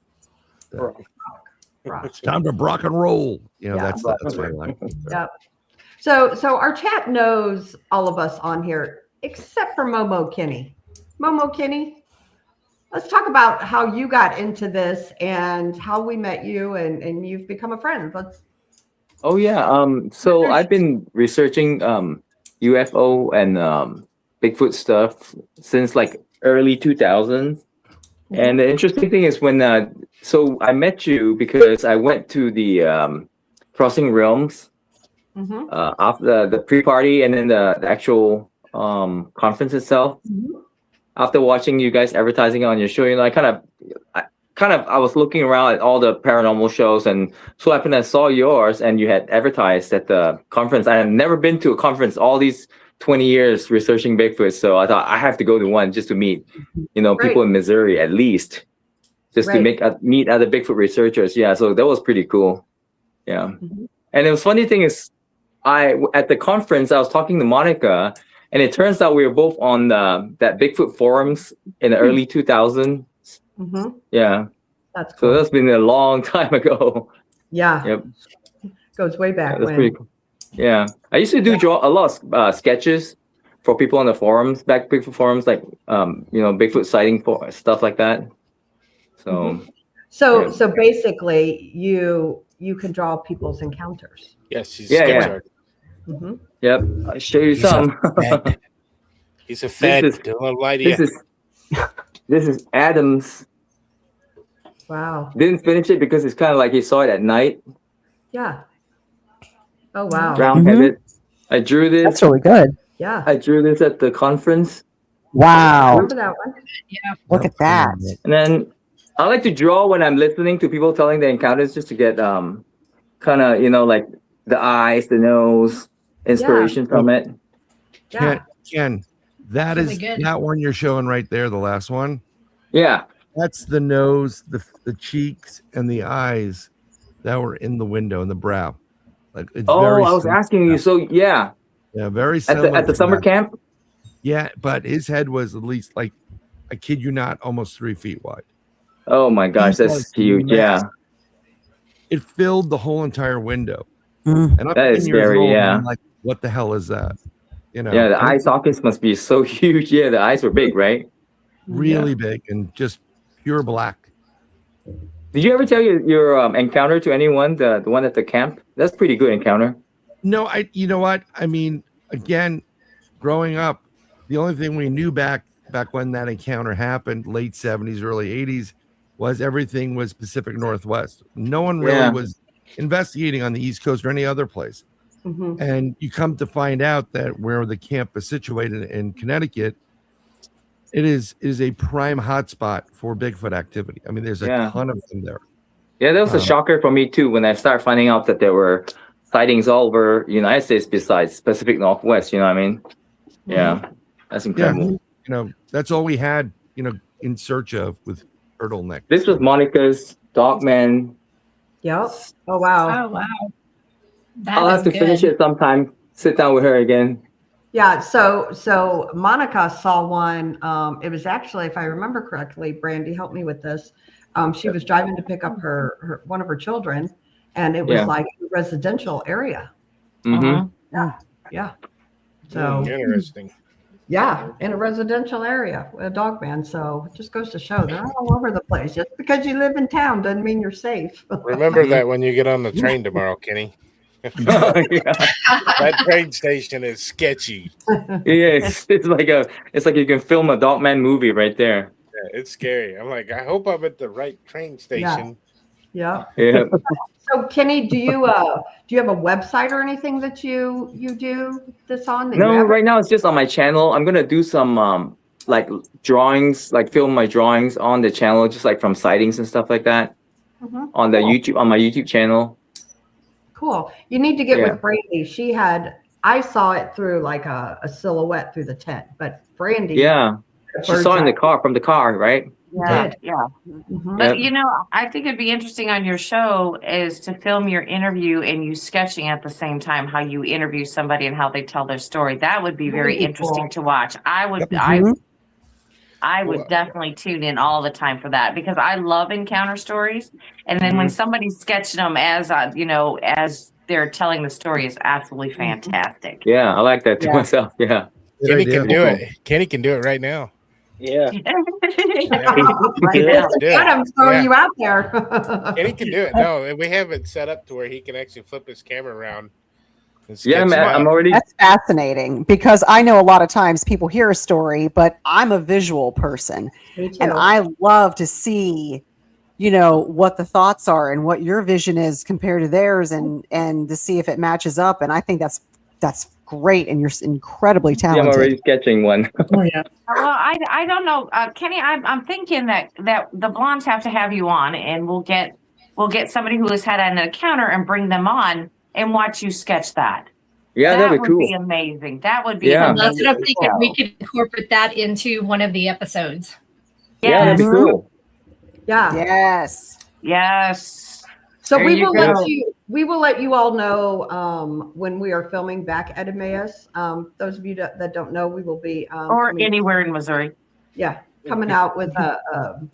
It's time to Brock and roll. You know, Yeah. that's what I like. Yep. So our chat knows all of us on here, except for Momo Kinney. Momo Kinney, let's talk about how you got into this and how we met you and you've become a friend. Oh yeah. So I've been researching UFO and Bigfoot stuff since like early 2000s. And the interesting thing is when so I met you because I went to the Crossing Realms after the pre-party and then the actual conference itself. After watching you guys advertising on your show, you know, I was looking around at all the paranormal shows, and so happened I saw yours, and you had advertised at the conference. I had never been to a conference all these 20 years researching Bigfoot, so I thought I have to go to one just to meet, you know, people in Missouri at least, just to meet other Bigfoot researchers. Yeah, so that was pretty cool. Yeah, and the funny thing is, at the conference I was talking to Monica. And it turns out we were both on that Bigfoot forums in the early 2000s. Yeah. That's cool. So that's been a long time ago. Yeah. Yep. Goes way back. That's pretty cool. Yeah. I used to draw a lot of sketches for people on the forums, back Bigfoot forums, like, you know, Bigfoot sighting for stuff like that. So. So basically you can draw people's encounters. Yes. He's Yep, I'll show you some. He's a fed. Don't lie to you. This is Adam's. Wow. Didn't finish it because it's kind of like he saw it at night. Yeah. Oh wow. Round-headed. I drew this. That's really good. Yeah. I drew this at the conference. Wow. Remember that one? Yeah. Look at that. And then I like to draw when I'm listening to people telling their encounters, just to get kind of, you know, like the eyes, the nose, inspiration from it. Ken, that Really is good. that one you're showing right there, the last one. Yeah. That's the nose, the cheeks, and the eyes that were in the window and the brow. Like it's Oh, very I was similar. asking you. So yeah, Yeah, very similar. at the to summer that. camp. Yeah, but his head was at least, like, I kid you not, almost 3 feet wide. Oh my gosh, He that's was huge. Yeah, massive. It filled the whole entire window. Mm. And I'm That is 10 years scary, old, and yeah. I'm like, what the hell is that? You know, yeah. The and eye it's sockets must be so huge. Yeah, the eyes were big, right? really big and just pure black. Did you ever tell your encounter to anyone? The one at the camp. That's pretty good encounter. No, you know what? I mean, again, growing up, the only thing we knew back when that encounter happened, late 70s, early 80s, was everything was Pacific Northwest. No one really was investigating on the East Coast or any other place. And you come to find out that where the camp is situated in Connecticut, it is a prime hotspot for Bigfoot activity. I mean, there's a ton of them there. Yeah, that was a shocker for me too when I started finding out that there were sightings all over the United States besides Pacific Northwest. You know what I mean? Yeah, that's incredible. That's all we had, in search of with turtleneck. This was Monica's Dogman. Yep. Oh wow. Oh wow. I'll have to finish it sometime. Sit down with her again. Yeah. So Monica saw one. It was actually, if I remember correctly, Brandy, help me with this. She was driving to pick up her one of her children, and it was like a residential area. Mm-hmm. Yeah. So interesting. Yeah, in a residential area, a dog man. So it just goes to show they're all over the place. Just because you live in town doesn't mean you're safe. Remember that when you get on the train tomorrow, Kenny. That train station is sketchy. Yeah, it's like you can film a Dogman movie right there. Yeah, it's scary. I'm like, I hope I'm at the right train station. Yeah. Yeah. So Kenny, do you have a website or anything that you do this on? No, right now it's just on my channel. I'm gonna do some like drawings, like film my drawings on the channel, just like from sightings and stuff like that. On the YouTube, on my YouTube channel. Cool. You need to get with Brandy. I saw it through like a silhouette through the tent, but Brandy. Yeah. She saw it in the car, from the car, right? Yeah. But I think it'd be interesting on your show is to film your interview and you sketching at the same time how you interview somebody and how they tell their story. That would be very interesting to watch. I would definitely tune in all the time for that because I love encounter stories. And then when somebody's sketching them as they're telling the story is absolutely fantastic. Yeah, I like that to myself. Yeah. Kenny can do it. Kenny can do it right now. Yeah. I'm throwing you out there. Kenny can do it. No, we have it set up to where he can actually flip his camera around. Yeah, man, I'm already. That's fascinating because I know a lot of times people hear a story, but I'm a visual person, and I love to see, what the thoughts are and what your vision is compared to theirs, and to see if it matches up. And I think that's great, and you're incredibly talented. Yeah, I'm already sketching one. Oh yeah. Well, I don't know, Kenny. I'm thinking that the blondes have to have you on, and we'll get somebody who has had an encounter and bring them on and watch you sketch that. Yeah, that'd be cool. That would be amazing. That would be That's amazing. what I'm thinking. We could incorporate that into one of the episodes. Yeah, that'd be cool. Yeah. Yes. So There we you will go. we will let you all know when we are filming back at Emmaus. Those of you that don't know, we will be Or anywhere in Missouri. Yeah, coming out with a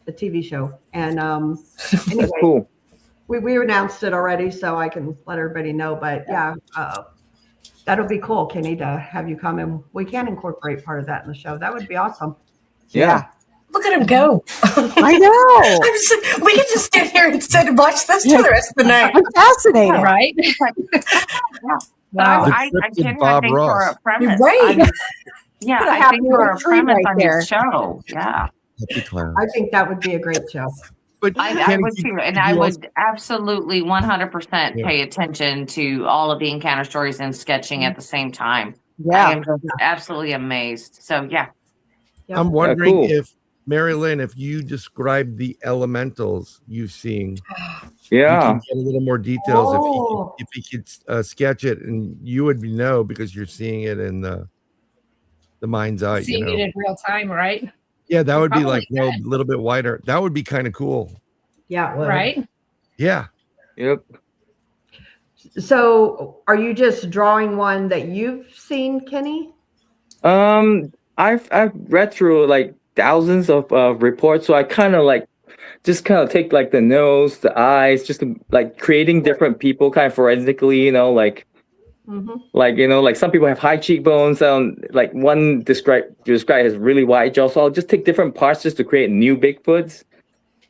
TV show. And anyway, That's cool. We announced it already, so I can let everybody know. But yeah, that'll be cool, Kenny, to have you come and we can incorporate part of that in the show. That would be awesome. Yeah. Look at him go. I know. We can just sit here instead and watch this for the rest of the night. I'm fascinated. Right? Wow. The I cryptid think Bob for Ross. a premise. Right. I think for a premise on your show. Yeah. Happy clown. I think that would be a great show. But I Kenny, would too, and you I also- would absolutely 100% pay attention to all of the encounter stories and sketching at the same time. Yeah. I am just absolutely amazed. So yeah. I'm wondering cool. if MaryLynn, if you describe the elementals you've seen, you Yeah. can get a little more details Oh. if he could sketch it, and you would know because you're seeing it in the mind's eye. Seeing it in real time, right? Yeah, that would be Probably like a little bit wider. That would be kind of cool. Yeah, it would. Right? Yeah. Yep. So are you just drawing one that you've seen, Kenny? I've read through like thousands of reports, so I kind of take like the nose, the eyes, just like creating different people kind of forensically, like some people have high cheekbones. Like one described has really wide jaw. So I'll just take different parts just to create new Bigfoots.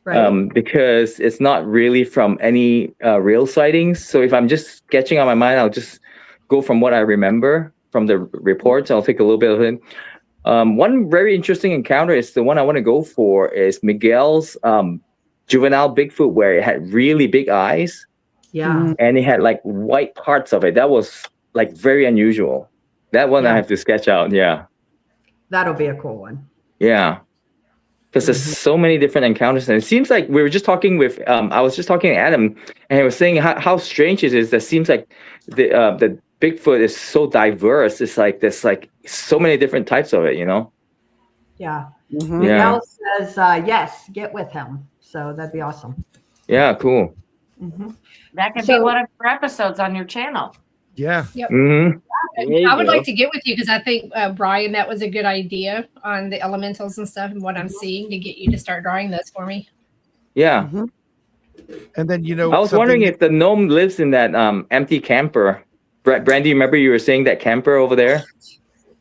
Right. Because it's not really from any real sightings. So if I'm just sketching on my mind, I'll just go from what I remember from the reports. I'll take a little bit of it. One very interesting encounter is the one I want to go for is Miguel's juvenile Bigfoot, where it had really big eyes. Yeah. And it had like white parts of it. That was like very unusual. That one I have to sketch out. Yeah. That'll be a cool one. Yeah. because there's so many different encounters. And it seems like we were just talking with, I was just talking to Adam, and he was saying how strange it is. That seems like the Bigfoot is so diverse. It's like there's like so many different types of it, you know? Yeah. Yeah. Miguel says, yes, get with him. So that'd be awesome. Yeah, cool. That could be one of your episodes on your channel. Yeah. Yep. you I would go. like to get with you because I think, Brian, that was a good idea on the elementals and stuff and what I'm seeing to get you to start drawing those for me. Yeah. And then, you know, I was wondering if the gnome lives in that empty camper. Brandy, remember you were saying that camper over there?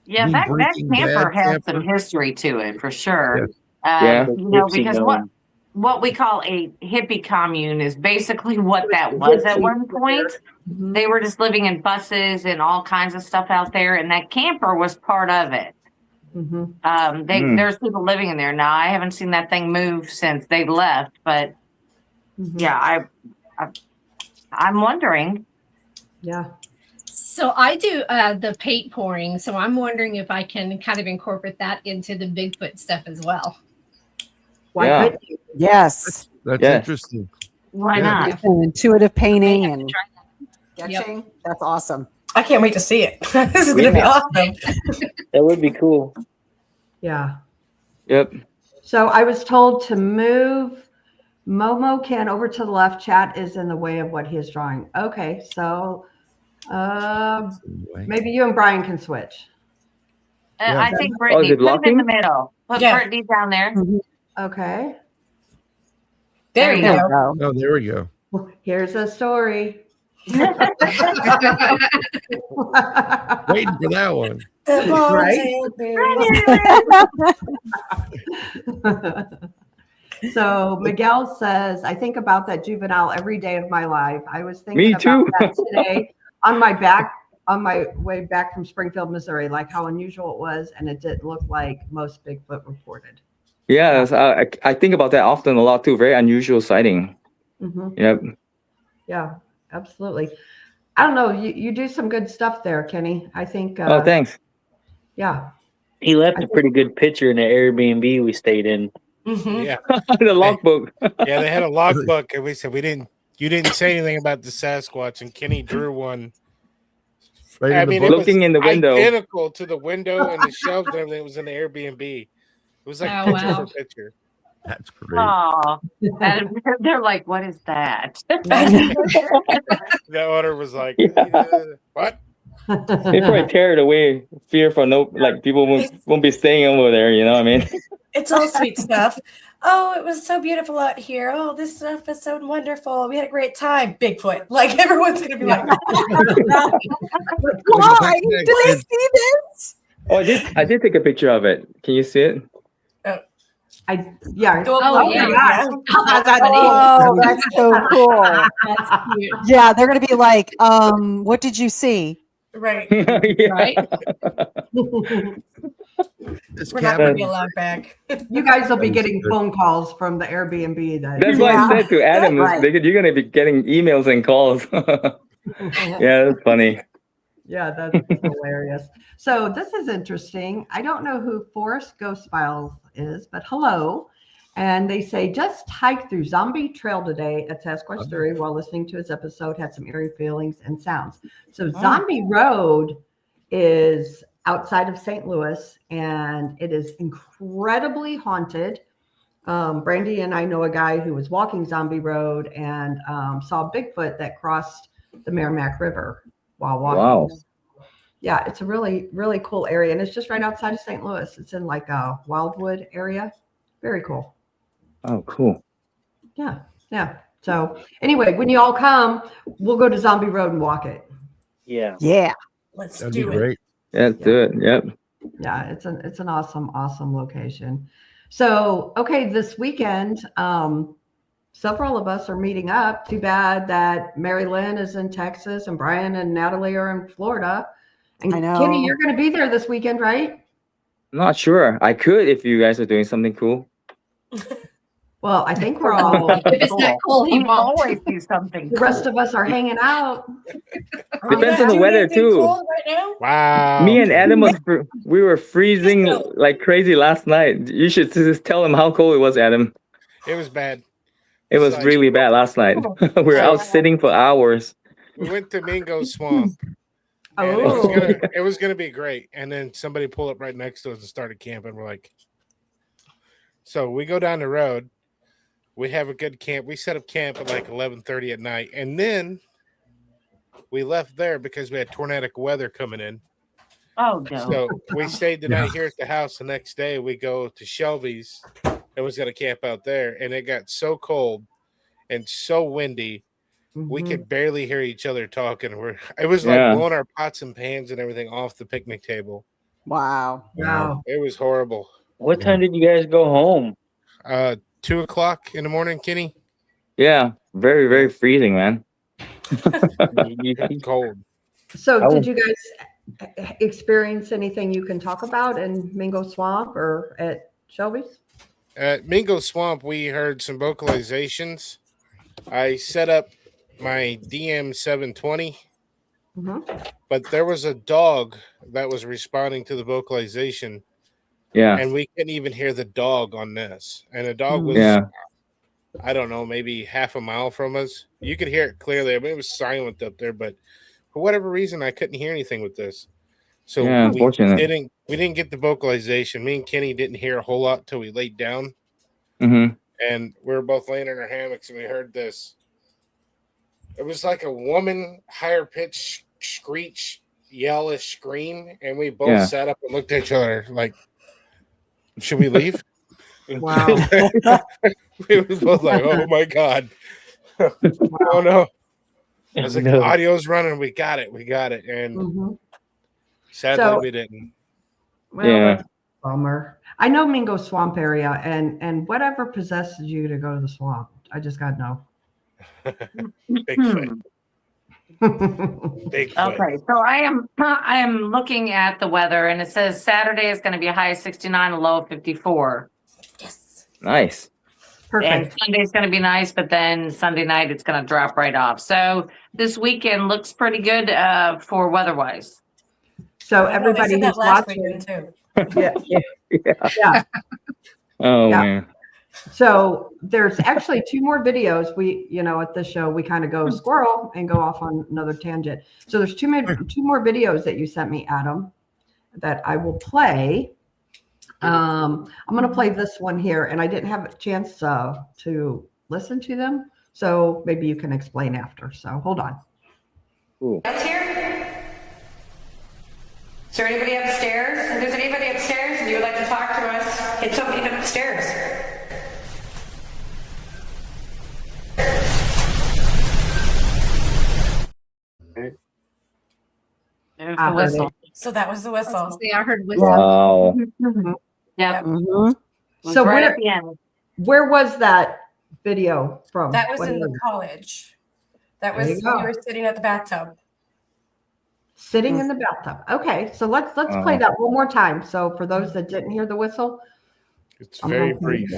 Yeah, Me that Breaking camper Bad has some history to it for sure. Yeah. You know, Gypsy because gnome. what we call a hippie commune is basically what that was at one point. They were just living in buses and all kinds of stuff out there, and that camper was part of it. There's people living in there now. I haven't seen that thing move since they left, but yeah, I'm wondering. Yeah. So I do the paint pouring. So I'm wondering if I can kind of incorporate that into the Bigfoot stuff as well. Why Yeah. couldn't you? Yes. That's Yeah. interesting. Why Yeah. not? And intuitive painting and Sketching? that's awesome. I can't wait to see it. This is going to be awesome. That would be cool. Yeah. Yep. So I was told to move Momo Ken over to the left. Chat is in the way of what he is drawing. Okay, so maybe you and Brian can switch. I think Oh, Brittany, is it put it in the blocking? middle. Put Yeah. Brittany down there. Okay. There you There go. we go. Oh, there we go. Here's a story. Waiting for that one. So Miguel says, I think about that juvenile every day of my life. I was thinking Me about too. that today on my way back from Springfield, Missouri, like how unusual it was, and it didn't look like most Bigfoot reported. Yeah, I think about that often a lot too. Very unusual sighting. Yep. Yeah, absolutely. I don't know. You do some good stuff there, Kenny. I think. Oh, thanks. Yeah. He left a pretty good picture in the Airbnb we stayed in. Yeah. The logbook. Yeah, they had a logbook, and we said you didn't say anything about the Sasquatch, and Kenny drew one. Right I in the mean, book. it Looking was in the window. identical to the window and the shelves and everything. It was in the Airbnb. It was like Oh, picture wow. for picture. That's great. Oh, they're like, what is that? The owner was like, what? They probably tear it away. Fear for people won't be staying over there. You know what I mean? It's all sweet stuff. Oh, it was so beautiful out here. Oh, this stuff is so wonderful. We had a great time. Bigfoot. Like everyone's gonna be like, Why? Did they see this? Oh, I did take a picture of it. Can you see it? Yeah. Oh, yeah. Oh, that's so cool. That's cute. Yeah, they're gonna be like, what did you see? right. Yeah. Right? This We're not gonna cabin, be allowed back. You guys will be getting phone calls from the Airbnb. That's why I said to Adam, Right. you're gonna be getting emails and calls. Yeah, that's funny. Yeah, that's hilarious. So this is interesting. I don't know who Forest Ghost Files is, but hello. And they say, just hike through Zombie Trail today at Sasquatch Theory while listening to his episode, had some eerie feelings and sounds. So Zombie Road is outside of St. Louis, and it is incredibly haunted. Brandy and I know a guy who was walking Zombie Road and saw Bigfoot that crossed the Merrimack River while walking. Wow. Yeah, it's a really, really cool area. And it's just right outside of St. Louis. It's in like a Wildwood area. Very cool. Oh, cool. Yeah. Yeah. So anyway, when you all come, we'll go to Zombie Road and walk it. Yeah. Yeah. Let's that'd be do it. great. Yeah, let's do it. Yep. Yeah, it's an awesome location. So, okay, this weekend, several of us are meeting up. Too bad that MaryLynn is in Texas and Brian and Natalie are in Florida. And I know. Kenny, you're going to be there this weekend, right? I'm not sure. I could if you guys are doing something cool. Well, I think we're all. If it's not cool, he We'll won't. always do something. The rest of us are hanging out. Depends on the weather too. Cold right now? Wow. Me and Adam we were freezing like crazy last night. You should just tell him how cold it was, Adam. It was bad. It was Like- really bad last night. We were out sitting for hours. We went to Mingo Swamp. And Oh. it was gonna be great. And then somebody pulled up right next to us and started camping. We're like, so we go down the road. We have a good camp. We set up camp at like 11:30 at night, and then we left there because we had tornadic weather coming in. Oh no. So we stayed the night here at the house. The next day we go to Shelby's and was gonna camp out there, and it got so cold and so windy. We could barely hear each other talking. It was like blowing our pots and pans and everything off the picnic table. Wow. Wow. It was horrible. What time did you guys go home? 2 o'clock in the morning, Kenny. Yeah, very, very freezing, man. Cold. So, did you guys experience anything you can talk about in Mingo Swamp or at Shelby's? At Mingo Swamp, we heard some vocalizations. I set up my DM 720, but there was a dog that was responding to the vocalization. Yeah. And we couldn't even hear the dog on this. And the dog was, I don't know, maybe half a mile from us. You could hear it clearly. I mean, it was silent up there, but for whatever reason, I couldn't hear anything with this. So we didn't get the vocalization. Me and Kenny didn't hear a whole lot till we laid down. Mm-hmm. And we were both laying in our hammocks, and we heard this. It was like a woman, higher pitch screech, yellish scream, and we both sat up and looked at each other like, should we leave? Wow. We were both like, oh my God. Oh no. I was like, the audio's running. We got it. And sadly, we didn't. Well, that's a bummer. I know Mingo Swamp area, and whatever possesses you to go to the swamp. I just got to know. Bigfoot. Bigfoot. Okay, so I am looking at the weather, and it says Saturday is going to be a high of 69, a low of 54. Yes. Nice. Perfect. And Sunday's going to be nice, but then Sunday night it's going to drop right off. So this weekend looks pretty good for weather-wise. So everybody who's watching, yeah. Oh man. So there's actually 2 more videos. We, at the show, we kind of go squirrel and go off on another tangent. So there's 2 more videos that you sent me, Adam, that I will play. I'm going to play this one here, and I didn't have a chance to listen to them. So maybe you can explain after. So hold on. Cool. That's here. Is there anybody upstairs? If there's anybody upstairs and you would like to talk to us, hit somebody upstairs. There's the whistle. So that was the whistle. See, I heard whistle. Wow. Yep. So right where, at the end. where was that video from? That was What in year? the college. That There was you go. when we were sitting at the bathtub. Sitting in the bathtub. Okay, so let's play that one more time. So for those that didn't hear the whistle, it's very brief.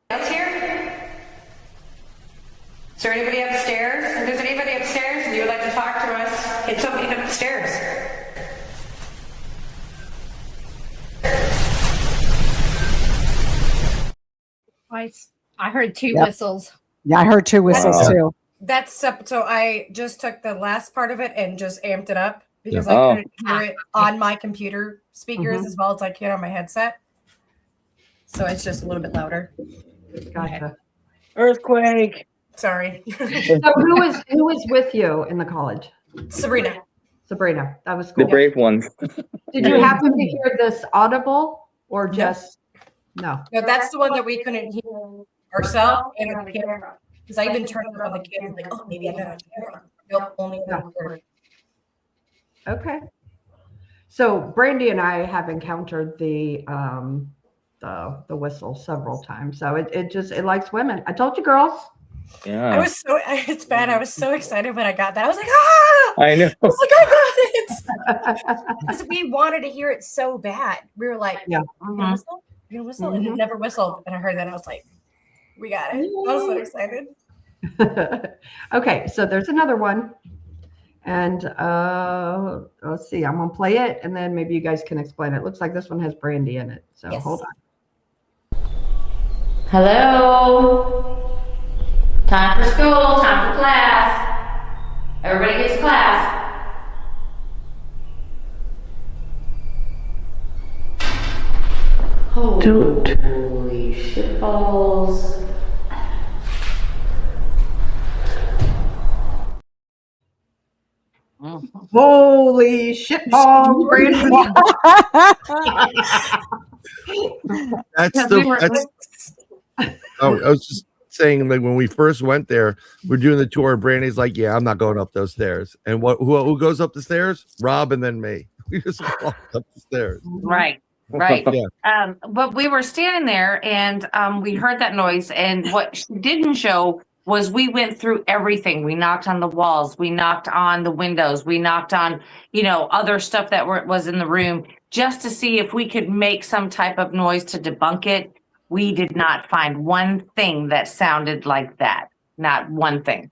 That's here. Is there anybody upstairs? If there's anybody upstairs and you would like to talk to us, hit somebody upstairs. I heard 2 whistles. Yeah, I heard 2 whistles too. That's so I just took the last part of it and just amped it up because Yeah. I couldn't hear it on my computer speakers as well as I can on my headset. So it's just a little bit louder. gotcha. Earthquake. Sorry. So who was with you in the college? Sabrina. Sabrina. That was The cool. brave ones. Did you happen to hear this audible or just no? No, that's the one that we couldn't hear ourselves and on the camera. Because I even turned it on the camera, like, oh, maybe I got on camera. Nope, only on the recording. Okay. So Brandy and I have encountered the whistle several times. So it likes women. I told you, girls. Yeah. I was so it's bad. I was so excited when I got that. I was like, ah! I know. I was like, I got it. Because we wanted to hear it so bad. We were like, yeah, you're gonna whistle? You're gonna whistle? And it never whistled. And I heard that. I was like, We got it. I was so excited. Okay, so there's another one. And let's see, I'm gonna play it and then maybe you guys can explain it. It looks like this one has Brandy in it. So hold on. Hello. Time for school, time for class. Everybody gets class. Holy shitballs. Holy shit balls, Brandy. That's the. I was just saying, like when we first went there, we're doing the tour. Brandy's like, "Yeah, I'm not going up those stairs." And who goes up the stairs? Rob and then me. We just walked up the stairs. Right. Yeah. But we were standing there and we heard that noise. And what she didn't show was we went through everything. We knocked on the walls. We knocked on the windows. We knocked on, other stuff that was in the room just to see if we could make some type of noise to debunk it. We did not find one thing that sounded like that. Not one thing.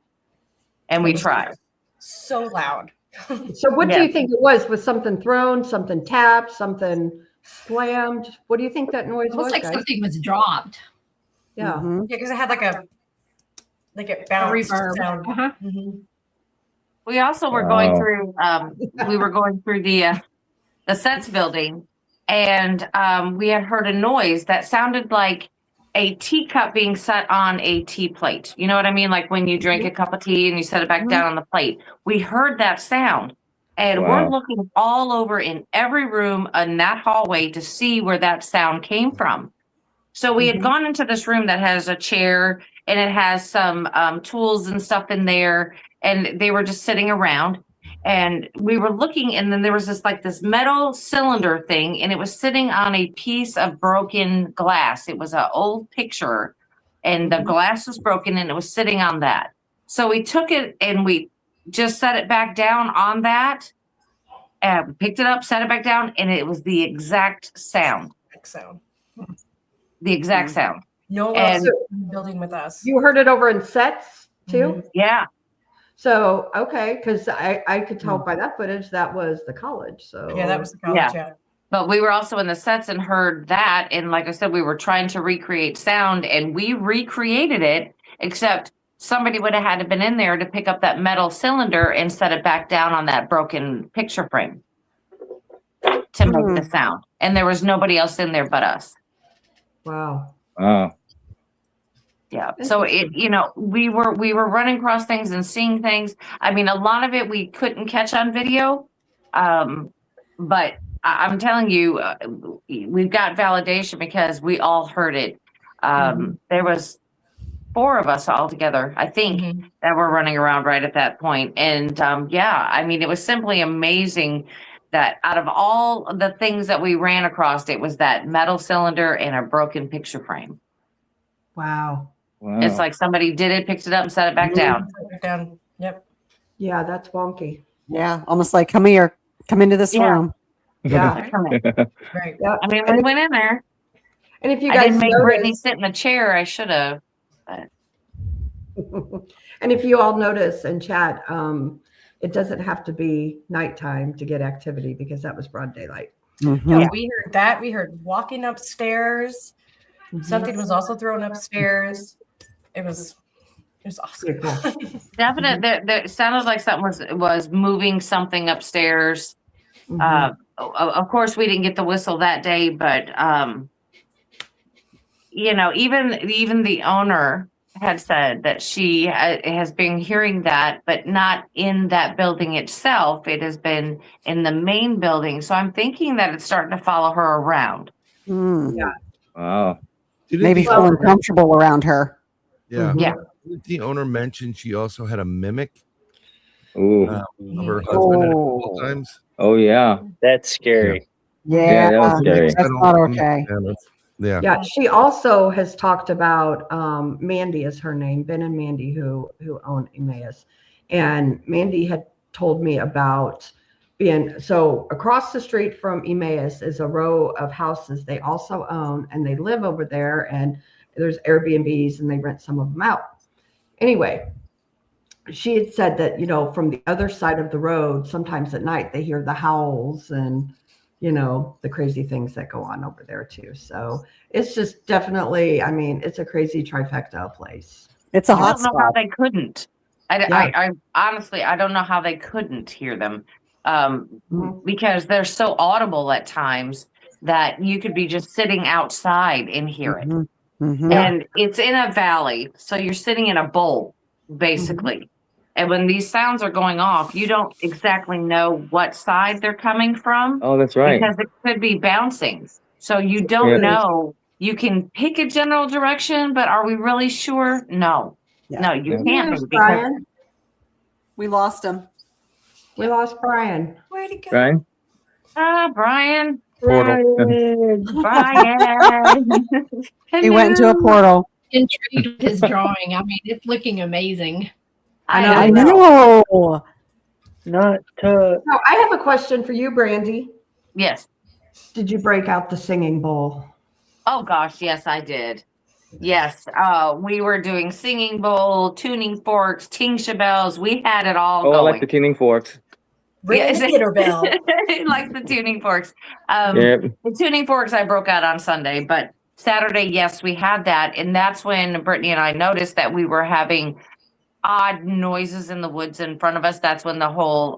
And we tried. So loud. So what do you think it was? Was something thrown, something tapped, something slammed? What do you think that noise was? Looks like guys? something was dropped. Yeah. Yeah, because it had like a bounce reverb. sound. Uh-huh. We also were going through the sets building, and we had heard a noise that sounded like a teacup being set on a tea plate. You know what I mean? Like when you drink a cup of tea and you set it back down on the plate. We heard that sound, and we're looking all over in every room in that hallway to see where that sound came from. So we had gone into this room that has a chair and it has some tools and stuff in there, and they were just sitting around. And we were looking, and then there was this metal cylinder thing, and it was sitting on a piece of broken glass. It was an old picture, and the glass was broken, and it was sitting on that. So we took it and we just set it back down on that, and picked it up, set it back down, and it was the exact sound. The exact sound. No one else in the building with us. You heard it over in sets too? Yeah. So, okay, because I could tell by that footage that was the college. So Yeah, that was the college, yeah. But we were also in the sets and heard that. And like I said, we were trying to recreate sound, and we recreated it, except somebody would have had to been in there to pick up that metal cylinder and set it back down on that broken picture frame to make the sound. And there was nobody else in there but us. Wow. Yeah. So we were running across things and seeing things. I mean, a lot of it we couldn't catch on video. But I'm telling you, we've got validation because we all heard it. There was 4 of us all together, I think, that were running around right at that point. And I mean, it was simply amazing that out of all the things that we ran across, it was that metal cylinder and a broken picture frame. Wow. It's like somebody did it, picked it up, and set it back down. Yep. Yeah, that's wonky. Yeah, almost like, come here, come into this room. Yeah. Right. Yeah. I mean, we went in there. And if you I guys didn't make notice, Brittany sit in the chair, I should have. But and if you all notice in chat, it doesn't have to be nighttime to get activity because that was broad daylight. Yeah, we heard that. We heard walking upstairs. Something was also thrown upstairs. It was awesome. Definitely, it sounded like something was moving something upstairs. Of course, we didn't get the whistle that day, but even the owner had said that she has been hearing that, but not in that building itself. It has been in the main building. So I'm thinking that it's starting to follow her around. Yeah. Wow. Maybe feeling comfortable around her. Yeah. Yeah. Did the owner mention she also had a mimic? Ooh. Of her husband at all times? Oh yeah, that's scary. Yeah, that was scary. that's not okay. Yeah. Yeah, she also has talked about Mandy is her name, Ben and Mandy, who own Emmaus. And Mandy had told me about so across the street from Emmaus is a row of houses they also own, and they live over there. And there's Airbnbs and they rent some of them out. Anyway, she had said that, from the other side of the road, sometimes at night they hear the howls and, the crazy things that go on over there too. So it's just definitely, it's a crazy trifecta place. It's a I hot don't know how spot. they couldn't. I honestly, I don't know how they couldn't hear them, because they're so audible at times that you could be just sitting outside and hear it. And it's in a valley, so you're sitting in a bowl, basically. And when these sounds are going off, you don't exactly know what side they're coming from. Oh, that's right. Because it could be bouncing. So you don't know. You can pick a general direction, but are we really sure? No. Yeah. No, you Yeah. can't. There's Because Brian. We lost him. We lost Brian. Where'd it go? Brian? Brian. Portal. Brian. He went into a portal. Intrigued with his drawing. It's looking amazing. I know. Not So I have a question for you, Brandy. Yes. Did you break out the singing bowl? Oh gosh, yes, I did. Yes. We were doing singing bowl, tuning forks, tingsha bells. We had it all Oh, I going. like the tuning forks. Ring Yes. the hitter bell. Like the tuning forks. Yep. The tuning forks I broke out on Sunday, but Saturday, yes, we had that. And that's when Brittany and I noticed that we were having odd noises in the woods in front of us. That's when the whole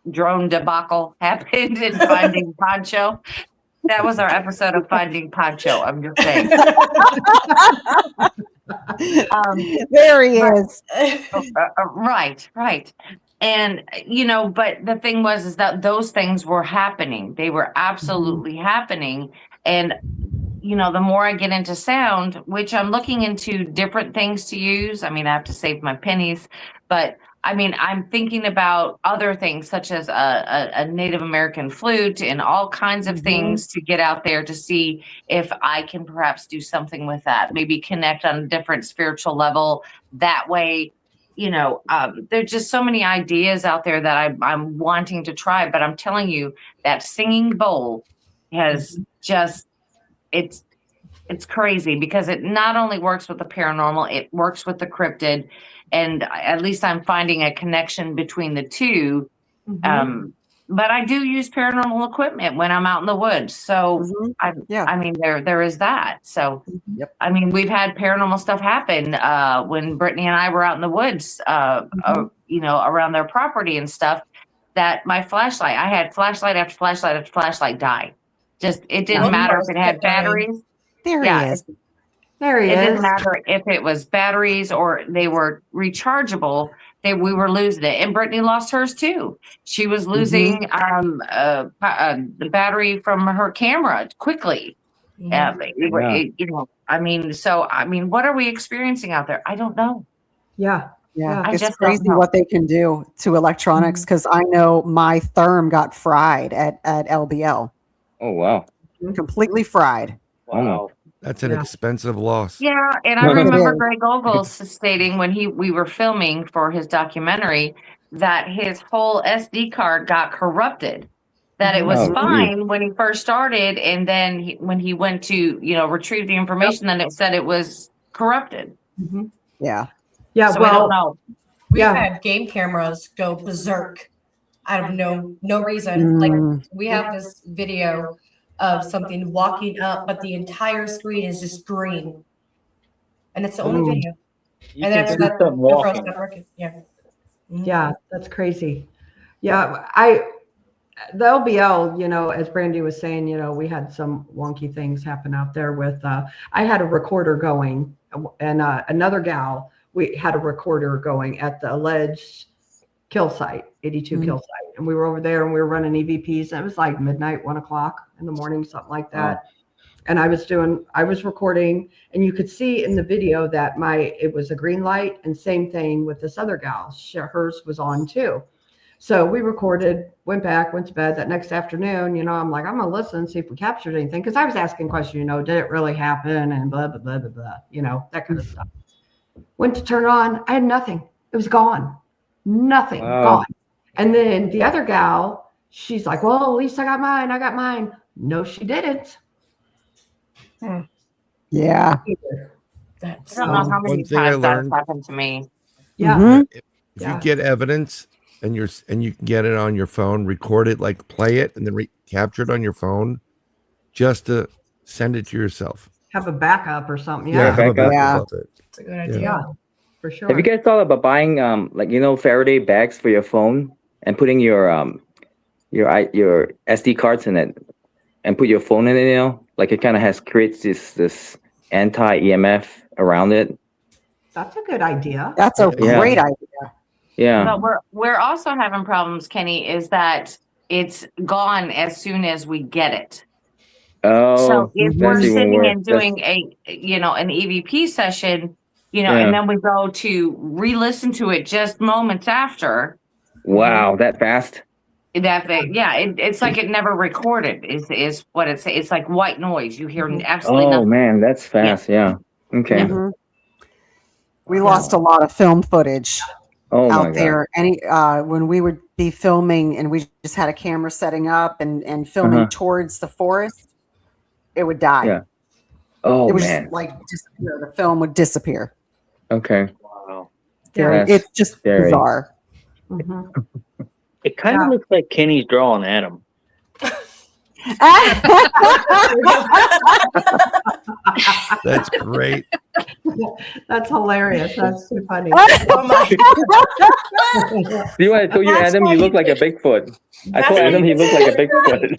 drone debacle happened in Finding Poncho. That was our episode of Finding Poncho. I'm just saying. There he is. Right. And, but the thing is that those things were happening. They were absolutely happening. And, the more I get into sound, which I'm looking into different things to use. I have to save my pennies, but I'm thinking about other things such as a Native American flute and all kinds of things to get out there to see if I can perhaps do something with that, maybe connect on a different spiritual level that way. There's just so many ideas out there that I'm wanting to try, but I'm telling you that singing bowl has just, it's crazy because it not only works with the paranormal, it works with the cryptid. And at least I'm finding a connection between the two. But I do use paranormal equipment when I'm out in the woods. So there is that. So, we've had paranormal stuff happen when Brittany and I were out in the woods, around their property and stuff, that my flashlight, I had flashlight after flashlight after flashlight die. Just, it didn't matter if it had batteries. There he is. There he It is. didn't matter if it was batteries or they were rechargeable. We were losing it, and Brittany lost hers too. She was losing the battery from her camera quickly. What are we experiencing out there? I don't know. Yeah. I It's just don't crazy know. what they can do to electronics because I know my therm got fried at LBL. Oh, wow. Completely fried. Wow. That's an expensive loss. Yeah, and I remember Greg Ogles stating when we were filming for his documentary that his whole SD card got corrupted. That it was fine when he first started, and then when he went to retrieve the information, then it said it was corrupted. Yeah. Yeah. So I don't know. We've had game cameras go berserk out of no reason. Like we have this video of something walking up, but the entire screen is just green, and it's the only video. And then after that, the GoPro's not working. Yeah. Yeah, that's crazy. Yeah, the LBL, as Brandy was saying, we had some wonky things happen out there with, I had a recorder going and another gal, we had a recorder going at the alleged kill site, 82 kill site. And we were over there and we were running EVPs and it was like midnight, 1 o'clock in the morning, something like that. And I was recording and you could see in the video that it was a green light, and same thing with this other gal. Hers was on too. So we recorded, went back, went to bed. That next afternoon, I'm like, I'm going to listen, see if we captured anything. Because I was asking questions, did it really happen? And blah, blah, blah, blah, blah, that kind of stuff. Went to turn it on. I had nothing. It was gone. Nothing. Gone. And then the other gal, she's like, well, at least I got mine. No, she didn't. Yeah. I don't know how many One thing I times that's learned. happened to me. Yeah. If Yeah. you get evidence and you can get it on your phone, record it, like play it, and then capture it on your phone, just to send it to yourself. Have a backup or something. Yeah, Yeah. have a backup. backup of it. It's a good Yeah. idea. Yeah, for sure. Have you guys thought about buying like Faraday bags for your phone and putting your SD cards in it and put your phone in it? Like it kind of creates this anti EMF around it. That's a good idea. That's a great idea. Yeah. But we're also having problems, Kenny, is that it's gone as soon as we get it. Oh, So if we're that's even sitting worse. and doing an EVP session, Yeah. and then we go to re-listen to it just moments after. Wow, that fast? It's like it never recorded is what it's like white noise. You hear absolutely Oh nothing. man, that's fast. Yeah. Okay. Mhm. We lost a lot of film footage Oh my out God. there. When we would be filming and we just had a camera setting up and filming Uh-huh. towards the forest, it would die. Yeah. Oh it would man. just like disappear. The film would disappear. Okay. Wow. That's It's just scary. bizarre. It kind of looks like Kenny's drawing Adam. That's great. That's hilarious. That's too funny. See what I told you, That's Adam? why You you look like a think- Bigfoot. I told Adam he looked like a Bigfoot.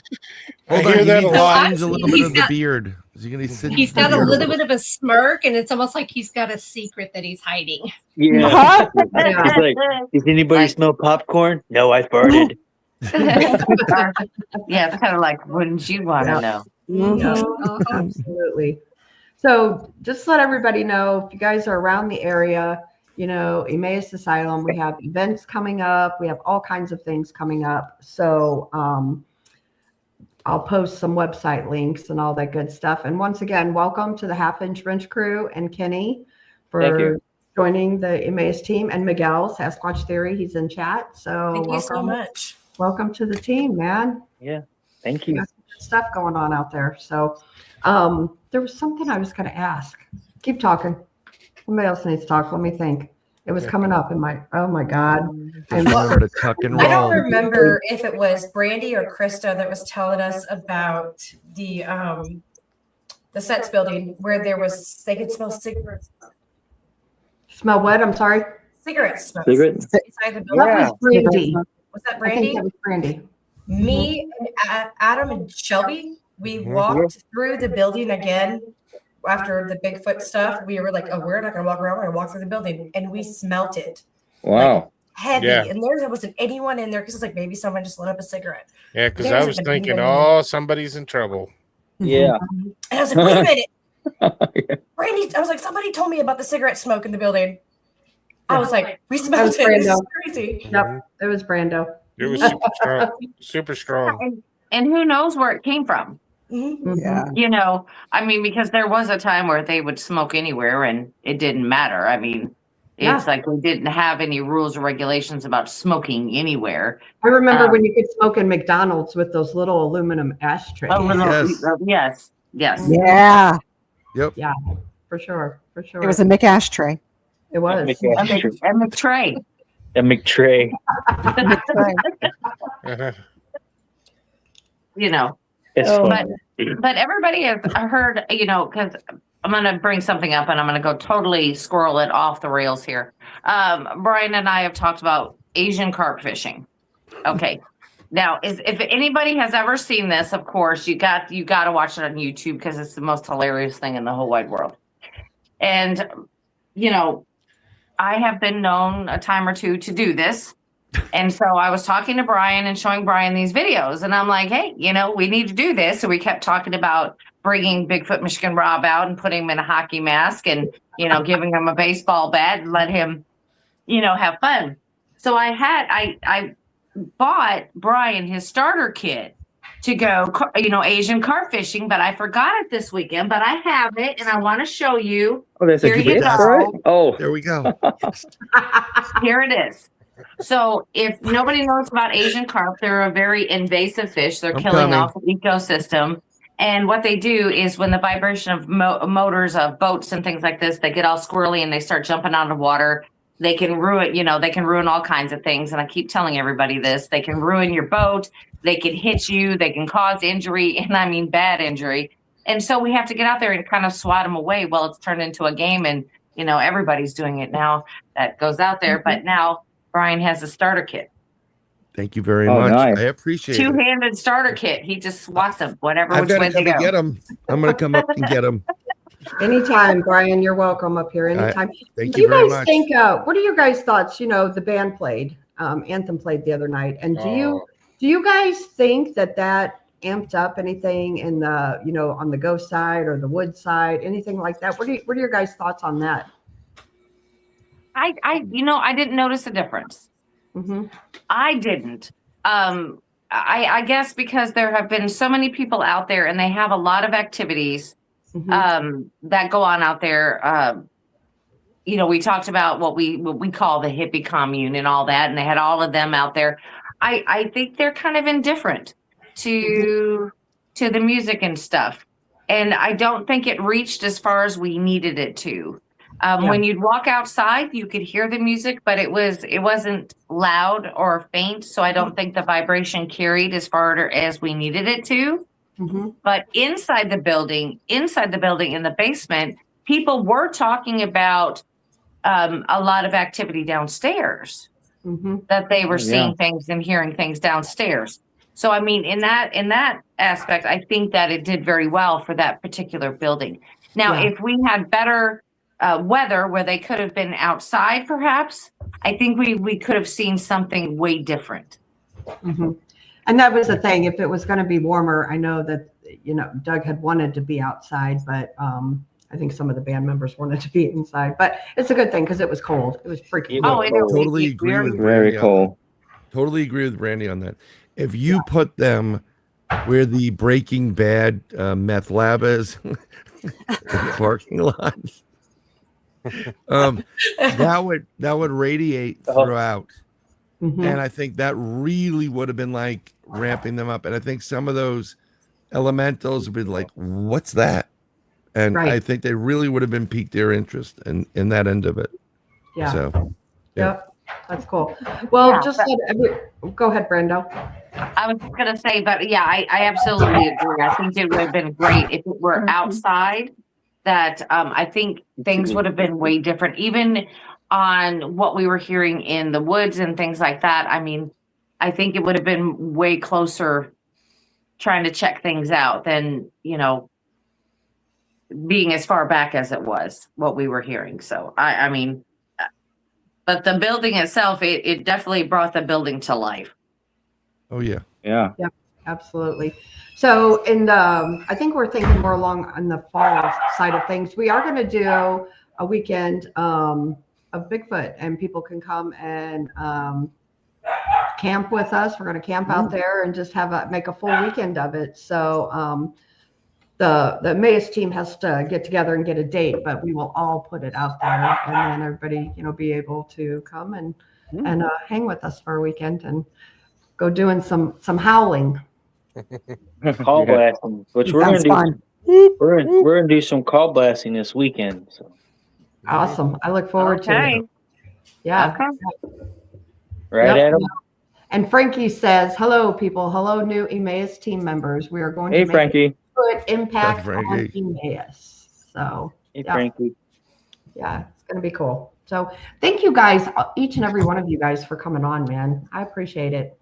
Hold I on, hear that he a lot. needs a little bit of the beard. Is he gonna sit? He's got a little bit of a smirk, and it's almost like he's got a secret that he's hiding. Yeah. It's like, does anybody smell popcorn? No, I farted. Yeah, it's kind of like, wouldn't you want to know? Yeah, absolutely. So just let everybody know, if you guys are around the area, Emmaus Asylum, we have events coming up. We have all kinds of things coming up. So I'll post some website links and all that good stuff. And once again, welcome to the Half Inch Wrench crew and Kenny Thank for you. joining the Emmaus team, and Miguel, Sasquatch Theory, he's in chat. So Thank you welcome, so much. welcome to the team, man. Yeah. Thank We you. got some good stuff going on out there. So there was something I was going to ask. Keep talking. Somebody else needs to talk. Let me think. It was coming up in my, oh my God. Just remember to tuck and I don't roll. remember if it was Brandy or Krista that was telling us about the sets building where they could smell cigarettes. Smell what? I'm sorry. Cigarette smoke. Cigarette? Inside the That building. was Brandy. Was that I Brandy? think that was Brandy. Me and Adam and Shelby, we walked through the building again after the Bigfoot stuff. We were like, oh, we're not going to walk around. We're going to walk through the building. And we smelt it Wow. heavy. Yeah. And there wasn't anyone in there because it's like maybe someone just lit up a cigarette. Yeah, because There I hasn't was been thinking, anybody in there. somebody's in trouble. Yeah. And I was like, wait a minute. Brandy, I was like, somebody told me about the cigarette smoke in the building. I was like, we That smelled was it. This is Brando. crazy. Yep, it was Brando. It was super strong. Super strong. And who knows where it came from? Yeah. Because there was a time where they would smoke anywhere and it didn't matter. It's Yeah. like we didn't have any rules or regulations about smoking anywhere. I remember when you could smoke in McDonald's with those little aluminum ashtrays. Yes. Yeah. Yep. Yeah, for sure. For sure. It was a Mick ashtray. It was. A McTray. A McTray. It's fun. But everybody has heard, because I'm going to bring something up and I'm going to go totally squirrel it off the rails here. Brian and I have talked about Asian carp fishing. Okay. Now, if anybody has ever seen this, of course, you got to watch it on YouTube because it's the most hilarious thing in the whole wide world. And, I have been known a time or two to do this. And so I was talking to Brian and showing Brian these videos. And I'm like, hey, we need to do this. So we kept talking about bringing Bigfoot Michigan Rob out and putting him in a hockey mask and, giving him a baseball bat and let him, have fun. So I bought Brian his starter kit to go, Asian carp fishing, but I forgot it this weekend, but I have it and I want to show you. Oh, there's a Here you kit go. for it? Oh. There we go. Here it is. So if nobody knows about Asian carp, they're a very invasive fish. They're I'm killing coming. off the ecosystem. And what they do is when the vibration of motors of boats and things like this, they get all squirrely and they start jumping out of water. They can ruin, they can ruin all kinds of things. And I keep telling everybody this, they can ruin your boat. They can hit you. They can cause injury. And I mean, bad injury. And so we have to get out there and kind of swat them away. Well, it's turned into a game and, everybody's doing it now that goes out there. But now Brian has a starter kit. Thank you very much. Nice. I appreciate it. Two-handed starter kit. He just swats them, whatever I've which got way to they come and go. get them. I'm going to come up and get them. Anytime, Brian, you're welcome up here anytime. Thank Do you you very guys much. think, what are your guys' thoughts? The band played, Anthem played the other night. And do you guys think that amped up anything in the, on the ghost side or the wood side, anything like that? What are your guys' thoughts on that? I didn't notice a difference. Mm-hmm. I didn't. I guess because there have been so many people out there and they have a lot of activities that go on out there. We talked about what we call the hippie commune and all that, and they had all of them out there. I think they're kind of indifferent to the music and stuff. And I don't think it reached as far as we needed it to. When you'd walk outside, you could hear the music, but it wasn't loud or faint. So I don't think the vibration carried as far as we needed it to. Mm-hmm. But inside the building in the basement, people were talking about a lot of activity downstairs, that they were seeing things and hearing things downstairs. So, I mean, in that aspect, I think that it did very well for that particular building. Now, if we had better weather where they could have been outside, perhaps, I think we could have seen something way different. Mm-hmm. And that was the thing. If it was going to be warmer, I know that, Doug had wanted to be outside, but I think some of the band members wanted to be inside. But it's a good thing because it was cold. It was freaking cold. Totally agree with very Brandy cold. Totally agree with Brandy on that. If you put them where the Breaking Bad meth lab is, in the parking lot, that would radiate throughout. Mm-hmm. And I think that really would have been like ramping them up. And I think some of those elementals would be like, what's that? And I think they really would have been piqued their interest in that end of it. Yeah. So, Yep. That's cool. Well, go ahead, Brendo. I was going to say, but yeah, I absolutely agree. I think it would have been great if it were outside. That I think things would have been way different, even on what we were hearing in the woods and things like that. I mean, I think it would have been way closer trying to check things out than, being as far back as it was, what we were hearing. So, I mean, but the building itself, it definitely brought the building to life. Oh, yeah. Yeah. Yep, absolutely. So I think we're thinking more along on the fall side of things. We are going to do a weekend of Bigfoot, and people can come and camp with us. We're going to camp out there and just make a full weekend of it. So the Emmaus team has to get together and get a date, but we will all put it out there, and then everybody, be able to come and hang with us for a weekend and go doing some howling. Call blasting, which we're gonna do. Fun. We're gonna do some call blasting this weekend. So. Awesome! I look forward to it. Yeah. Right, Adam. And Frankie says, "Hello, people. Hello, new Emmaus team members. We are going to make Frankie. a good impact Hi, on Frankie. Emmaus." So, Hey, Frankie. Yeah, it's going to be cool. So, thank you guys, each and every one of you guys, for coming on, man. I appreciate it.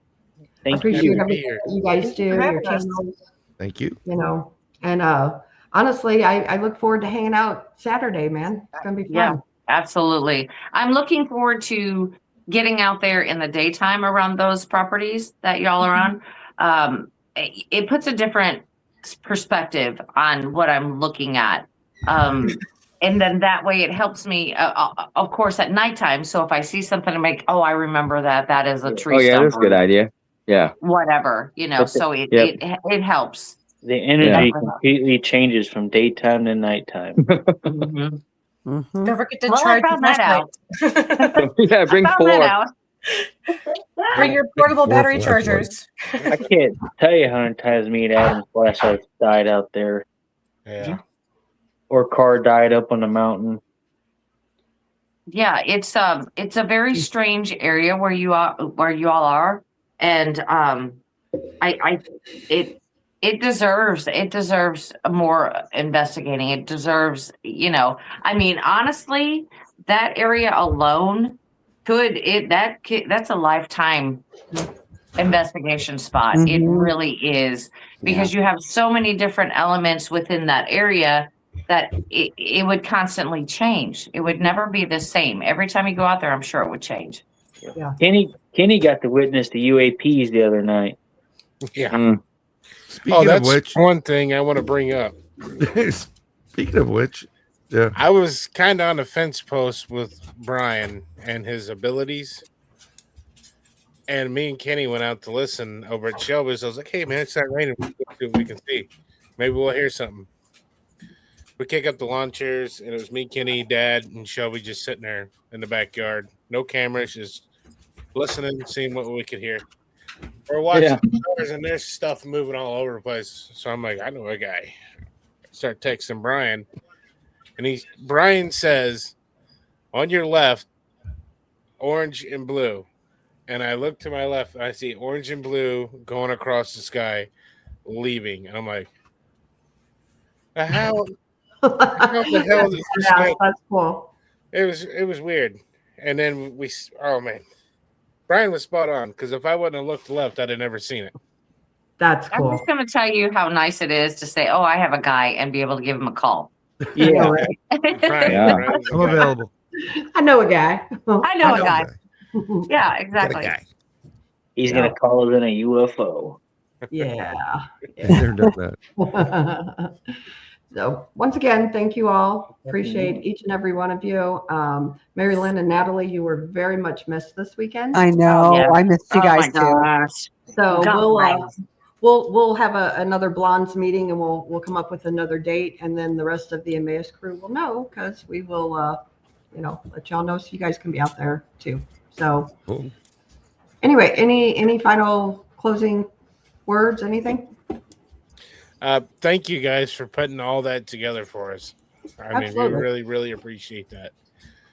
I appreciate everything that you guys do. Your channels, Thank you. And honestly, I look forward to hanging out Saturday, man. It's gonna be fun. Yeah, absolutely. I'm looking forward to getting out there in the daytime around those properties that y'all are on. It puts a different perspective on what I'm looking at. And then that way it helps me, of course, at nighttime. So if I see something, I'm like, I remember that is a tree stump. Oh, yeah, that's a good idea. Yeah. Whatever, so it helps. The energy completely changes from daytime to nighttime. Don't forget to I charge found the that out. Yeah, bring I found four. that out. Bring your portable Four battery flashlights. chargers. I can't tell you how many times me and Adam's flashlights died out there, Yeah. or car died up on the mountain. Yeah, it's a very strange area where you all are, and it deserves more investigating. It deserves, I mean, honestly, that area alone that's a lifetime investigation spot. It Mhm. really is, because you have so many different elements within that area that it would constantly change. It would never be the same. Every time you go out there, I'm sure it would change. Yeah. Kenny got to witness the UAPs the other night. Yeah. Speaking of that's which, one thing I want to bring up. speaking of which, yeah, I was kind of on the fence post with Brian and his abilities. And me and Kenny went out to listen over at Shelby's. I was like, hey, man, it's not raining. Let's go see what we can see. Maybe we'll hear something. We kick up the lawn chairs, and it was me, Kenny, Dad, and Shelby just sitting there in the backyard. No cameras, just listening, seeing what we could hear. We're watching the cars, and there's stuff moving all over the place. So I'm like, I know a guy. Start texting Brian, and Brian says, on your left, orange and blue. And I look to my left, and I see orange and blue going across the sky, leaving. And I'm like, how the hell is this guy? That's cool. It was weird. And then oh man, Brian was spot on, because if I wouldn't have looked left, I'd have never seen it. That's I'm cool. just going to tell you how nice it is to say, oh, I have a guy, and be able to give him a call. Yeah. Brian, I'm available. I know a guy. I know a guy. Yeah, exactly. Got a guy. He's going to call us in a UFO. Yeah. Never done that. So once again, thank you all. Appreciate each and every one of you. MaryLynn and Natalie, you were very much missed this weekend. I know. I missed you guys too. So we'll have another Blondes meeting, and we'll come up with another date, and then the rest of the Emmaus crew will know, because we will let y'all know so you guys can be out there too. So Cool. Anyway, any final closing words? Anything? Thank you guys for putting all that together for us. I mean, we really, really appreciate that.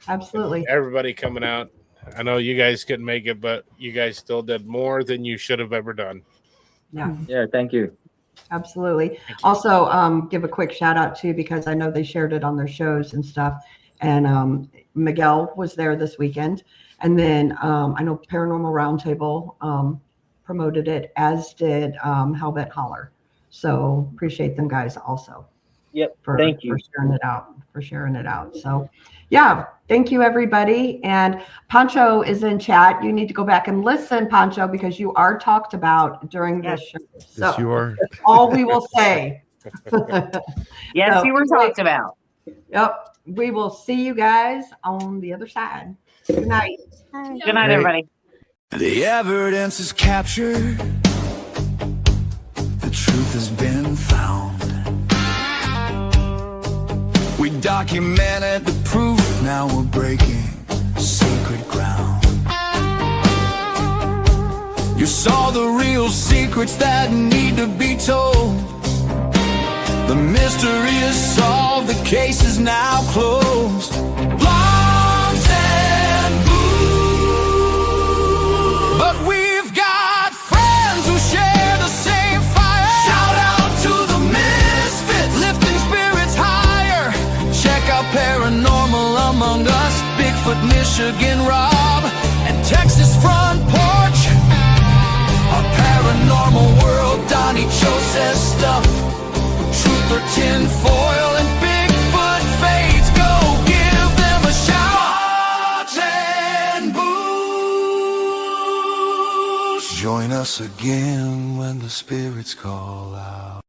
Absolutely. Everybody coming out. I know you guys couldn't make it, but you guys still did more than you should have ever done. Yeah. Yeah, thank you. Absolutely. Also, give a quick shout out too, because I know they shared it on their shows and stuff. And Miguel was there this weekend. And then I know Paranormal Roundtable promoted it, as did Hellbent Holler. So appreciate them guys also. Yep. Thank you for sharing it out. So yeah, thank you everybody. And Pancho is in chat. You need to go back and listen, Pancho, because you are talked about during this show. So Yes, you are. that's all we will say. Yes, So, you were talked about. Yep. We will see you guys on the other side. Good night. Good night, everybody. The evidence is captured. The truth has been found. We documented the proof. Now we're breaking sacred ground. You saw the real secrets that need to be told. The mystery is solved. The case is now closed. Blondes and blue. But we've got friends who share the same fire. Shout out to the misfits, lifting spirits higher. Check out Paranormal Among Us, Bigfoot, Michigan Rob, and Texas Front Porch. Our paranormal world, Donny Joseph's stuff. Truth or tinfoil and Bigfoot fades. Go give them a shout. And boo. Join us again when the spirits call out.